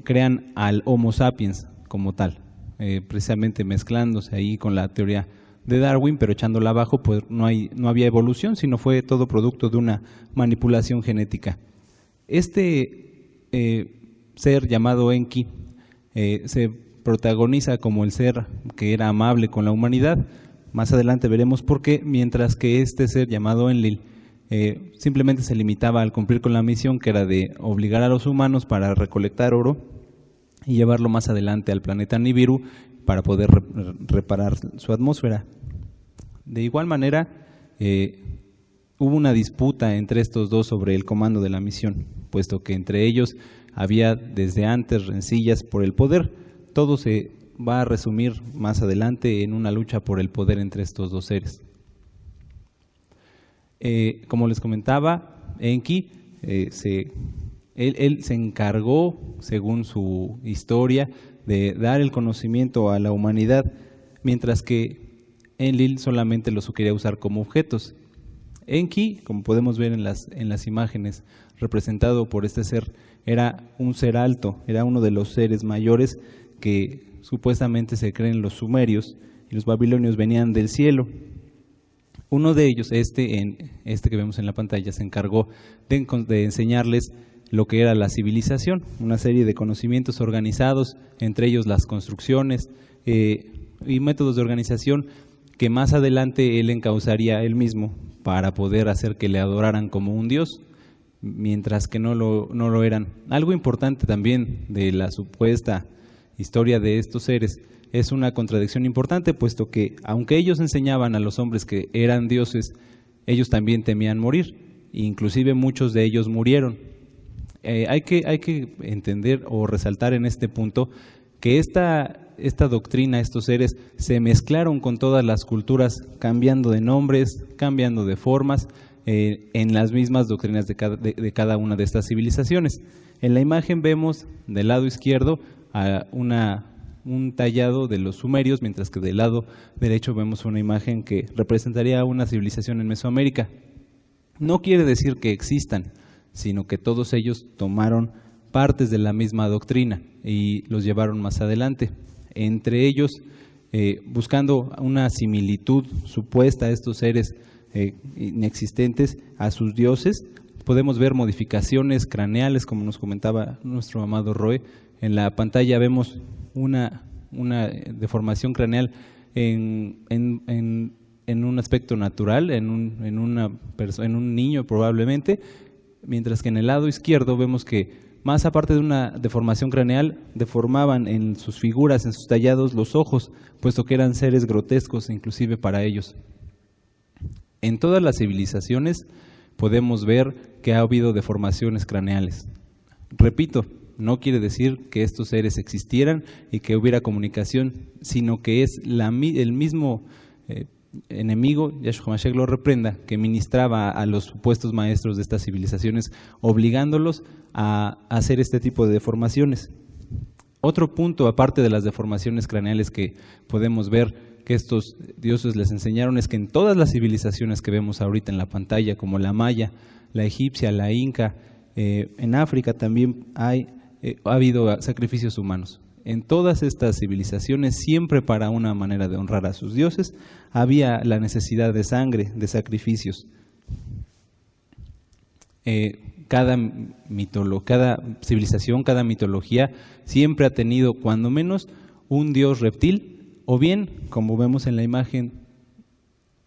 crean al Homo sapiens como tal, precisamente mezclándose ahí con la teoría de Darwin, pero echándola abajo, pues no había evolución, sino fue todo producto de una manipulación genética. Este ser llamado Enki se protagoniza como el ser que era amable con la humanidad. Más adelante veremos por qué, mientras que este ser llamado Enlil simplemente se limitaba al cumplir con la misión, que era de obligar a los humanos para recolectar oro y llevarlo más adelante al planeta Nibiru para poder reparar su atmósfera. De igual manera, hubo una disputa entre estos dos sobre el comando de la misión, puesto que entre ellos había desde antes rencillas por el poder. Todo se va a resumir más adelante en una lucha por el poder entre estos dos seres. Como les comentaba, Enki, él se encargó, según su historia, de dar el conocimiento a la humanidad, mientras que Enlil solamente los quería usar como objetos. Enki, como podemos ver en las imágenes, representado por este ser, era un ser alto, era uno de los seres mayores que supuestamente se creen los sumerios, y los babilonios venían del cielo. Uno de ellos, este que vemos en la pantalla, se encargó de enseñarles lo que era la civilización, una serie de conocimientos organizados, entre ellos las construcciones y métodos de organización que más adelante él encauzaría él mismo para poder hacer que le adoraran como un dios, mientras que no lo eran. Algo importante también de la supuesta historia de estos seres es una contradicción importante, puesto que aunque ellos enseñaban a los hombres que eran dioses, ellos también temían morir, inclusive muchos de ellos murieron. Hay que entender o resaltar en este punto que esta doctrina, estos seres, se mezclaron con todas las culturas, cambiando de nombres, cambiando de formas, en las mismas doctrinas de cada una de estas civilizaciones. En la imagen vemos del lado izquierdo a un tallado de los sumerios, mientras que del lado derecho vemos una imagen que representaría una civilización en Mesoamérica. No quiere decir que existan, sino que todos ellos tomaron partes de la misma doctrina y los llevaron más adelante. Entre ellos, buscando una similitud supuesta a estos seres inexistentes, a sus dioses, podemos ver modificaciones craneales, como nos comentaba nuestro amado Roe. En la pantalla vemos una deformación craneal en un aspecto natural, en un niño probablemente, mientras que en el lado izquierdo vemos que más aparte de una deformación craneal, deformaban en sus figuras, en sus tallados, los ojos, puesto que eran seres grotescos inclusive para ellos. En todas las civilizaciones podemos ver que ha habido deformaciones craneales. Repito, no quiere decir que estos seres existieran y que hubiera comunicación, sino que es el mismo enemigo, Yahshua Mashiach lo reprenda, que ministraba a los supuestos maestros de estas civilizaciones, obligándolos a hacer este tipo de deformaciones. Otro punto, aparte de las deformaciones craneales que podemos ver que estos dioses les enseñaron, es que en todas las civilizaciones que vemos ahorita en la pantalla, como la maya, la egipcia, la inca, en África también ha habido sacrificios humanos. En todas estas civilizaciones, siempre para una manera de honrar a sus dioses, había la necesidad de sangre, de sacrificios. Cada civilización, cada mitología, siempre ha tenido cuando menos un dios reptil, o bien, como vemos en la imagen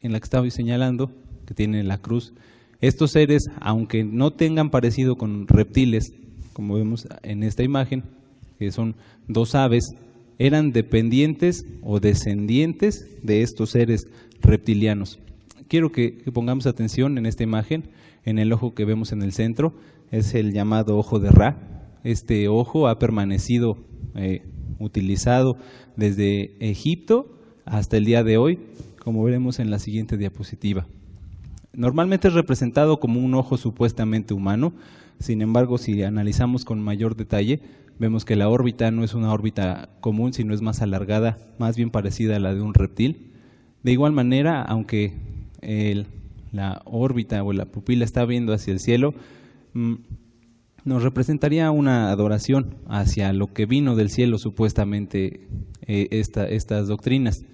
en la que estaba señalando, que tiene la cruz, estos seres, aunque no tengan parecido con reptiles, como vemos en esta imagen, que son dos aves, eran dependientes o descendientes de estos seres reptilianos. Quiero que pongamos atención en esta imagen, en el ojo que vemos en el centro, es el llamado ojo de Ra. Este ojo ha permanecido utilizado desde Egipto hasta el día de hoy, como veremos en la siguiente diapositiva. Normalmente es representado como un ojo supuestamente humano, sin embargo, si analizamos con mayor detalle, vemos que la órbita no es una órbita común, sino es más alargada, más bien parecida a la de un reptil. De igual manera, aunque la órbita o la pupila está viendo hacia el cielo, nos representaría una adoración hacia lo que vino del cielo supuestamente estas doctrinas.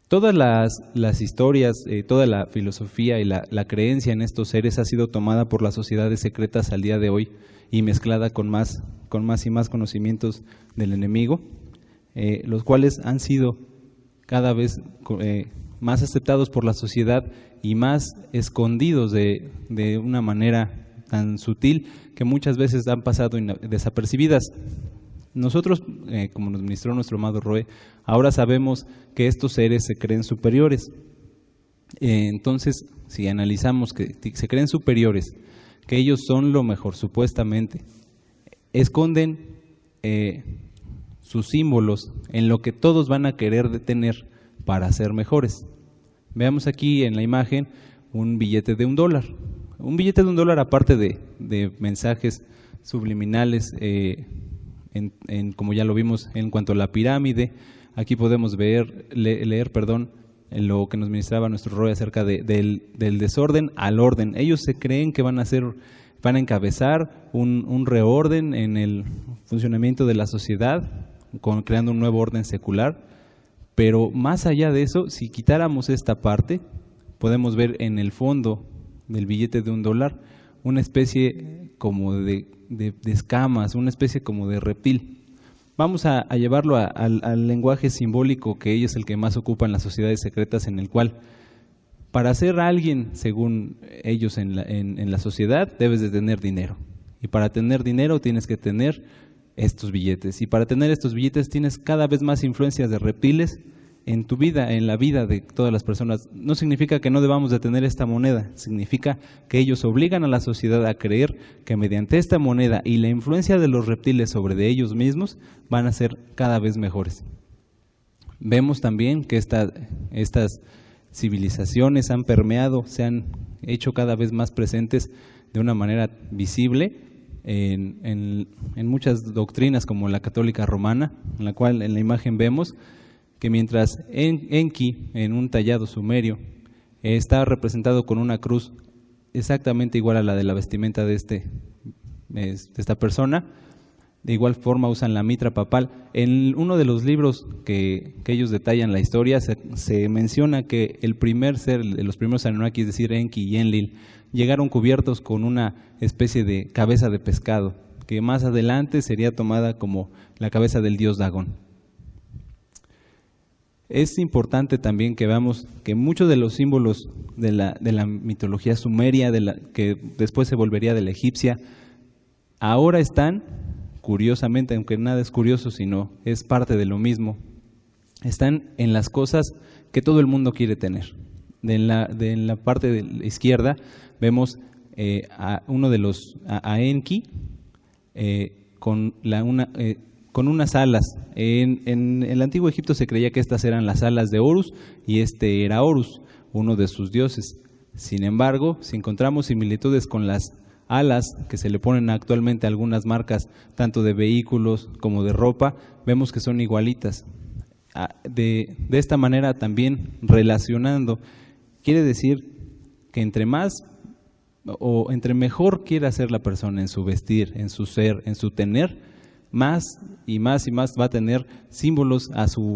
Todas las historias, toda la filosofía y la creencia en estos seres ha sido tomada por las sociedades secretas al día de hoy y mezclada con más y más conocimientos del enemigo, los cuales han sido cada vez más aceptados por la sociedad y más escondidos de una manera tan sutil que muchas veces han pasado desapercibidas. Nosotros, como nos ministró nuestro amado Roe, ahora sabemos que estos seres se creen superiores. Entonces, si analizamos que se creen superiores, que ellos son lo mejor supuestamente, esconden sus símbolos en lo que todos van a querer detener para ser mejores. Veamos aquí en la imagen un billete de $1. Un billete de $1, aparte de mensajes subliminales, como ya lo vimos en cuanto a la pirámide, aquí podemos leer en lo que nos ministraba nuestro Roy acerca del desorden al orden. Ellos se creen que van a encabezar un reorden en el funcionamiento de la sociedad, creando un nuevo orden secular, pero más allá de eso, si quitáramos esta parte, podemos ver en el fondo del billete de $1 una especie como de escamas, una especie como de reptil. Vamos a llevarlo al lenguaje simbólico, que es el que más ocupa en las sociedades secretas, en el cual para ser alguien, según ellos en la sociedad, debes de tener dinero. Y para tener dinero tienes que tener estos billetes. Y para tener estos billetes tienes cada vez más influencias de reptiles en tu vida, en la vida de todas las personas. No significa que no debamos de tener esta moneda, significa que ellos obligan a la sociedad a creer que mediante esta moneda y la influencia de los reptiles sobre de ellos mismos van a ser cada vez mejores. Vemos también que estas civilizaciones han permeado, se han hecho cada vez más presentes de una manera visible en muchas doctrinas como la católica romana, en la cual en la imagen vemos que mientras Enki, en un tallado sumerio, está representado con una cruz exactamente igual a la de la vestimenta de esta persona, de igual forma usan la mitra papal. En uno de los libros que ellos detallan la historia, se menciona que el primer ser, los primeros Anunnaki, es decir, Enki y Enlil, llegaron cubiertos con una especie de cabeza de pescado, que más adelante sería tomada como la cabeza del dios Dagón. Es importante también que veamos que muchos de los símbolos de la mitología sumeria, que después se volvería de la egipcia, ahora están, curiosamente, aunque nada es curioso, sino es parte de lo mismo, están en las cosas que todo el mundo quiere tener. En la parte de la izquierda vemos a Enki con unas alas. En el antiguo Egipto se creía que estas eran las alas de Horus y este era Horus, uno de sus dioses. Sin embargo, si encontramos similitudes con las alas que se le ponen actualmente a algunas marcas, tanto de vehículos como de ropa, vemos que son igualitas. De esta manera también relacionando, quiere decir que entre mejor quiera ser la persona en su vestir, en su ser, en su tener, más y más y más va a tener símbolos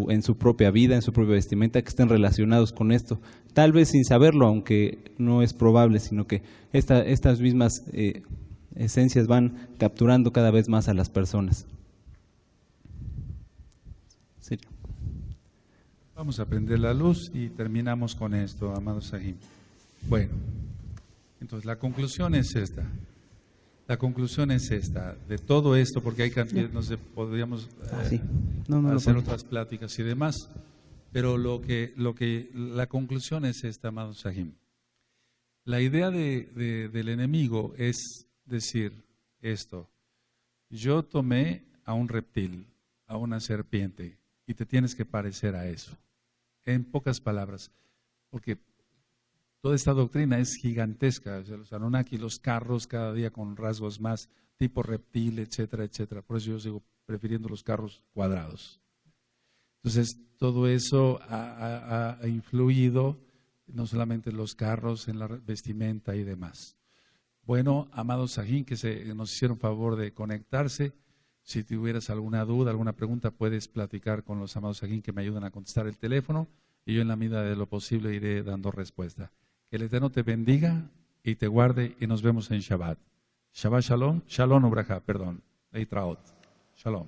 en su propia vida, en su propia vestimenta, que estén relacionados con esto. Tal vez sin saberlo, aunque no es probable, sino que estas mismas esencias van capturando cada vez más a las personas. Sí. Vamos a prender la luz y terminamos con esto, amado Sahim. Bueno, entonces la conclusión es esta. La conclusión es esta, de todo esto, porque hay cantidad, no sé, podríamos hacer otras pláticas y demás, pero la conclusión es esta, amado Sahim. La idea del enemigo es decir esto: yo tomé a un reptil, a una serpiente, y te tienes que parecer a eso. En pocas palabras, porque toda esta doctrina es gigantesca. O sea, los Anunnaki, los carros cada día con rasgos más tipo reptil, etcétera, etcétera. Por eso yo sigo prefiriendo los carros cuadrados. Entonces, todo eso ha influido no solamente en los carros, en la vestimenta y demás. Bueno, amados Sahim, que nos hicieron favor de conectarse, si tuvieras alguna duda, alguna pregunta, puedes platicar con los amados Sahim que me ayudan a contestar el teléfono y yo en la medida de lo posible iré dando respuesta. Que el Eterno te bendiga y te guarde y nos vemos en Shabbat. Shabbat Shalom, Shalom Ubraja, perdón, Leitraot. Shalom.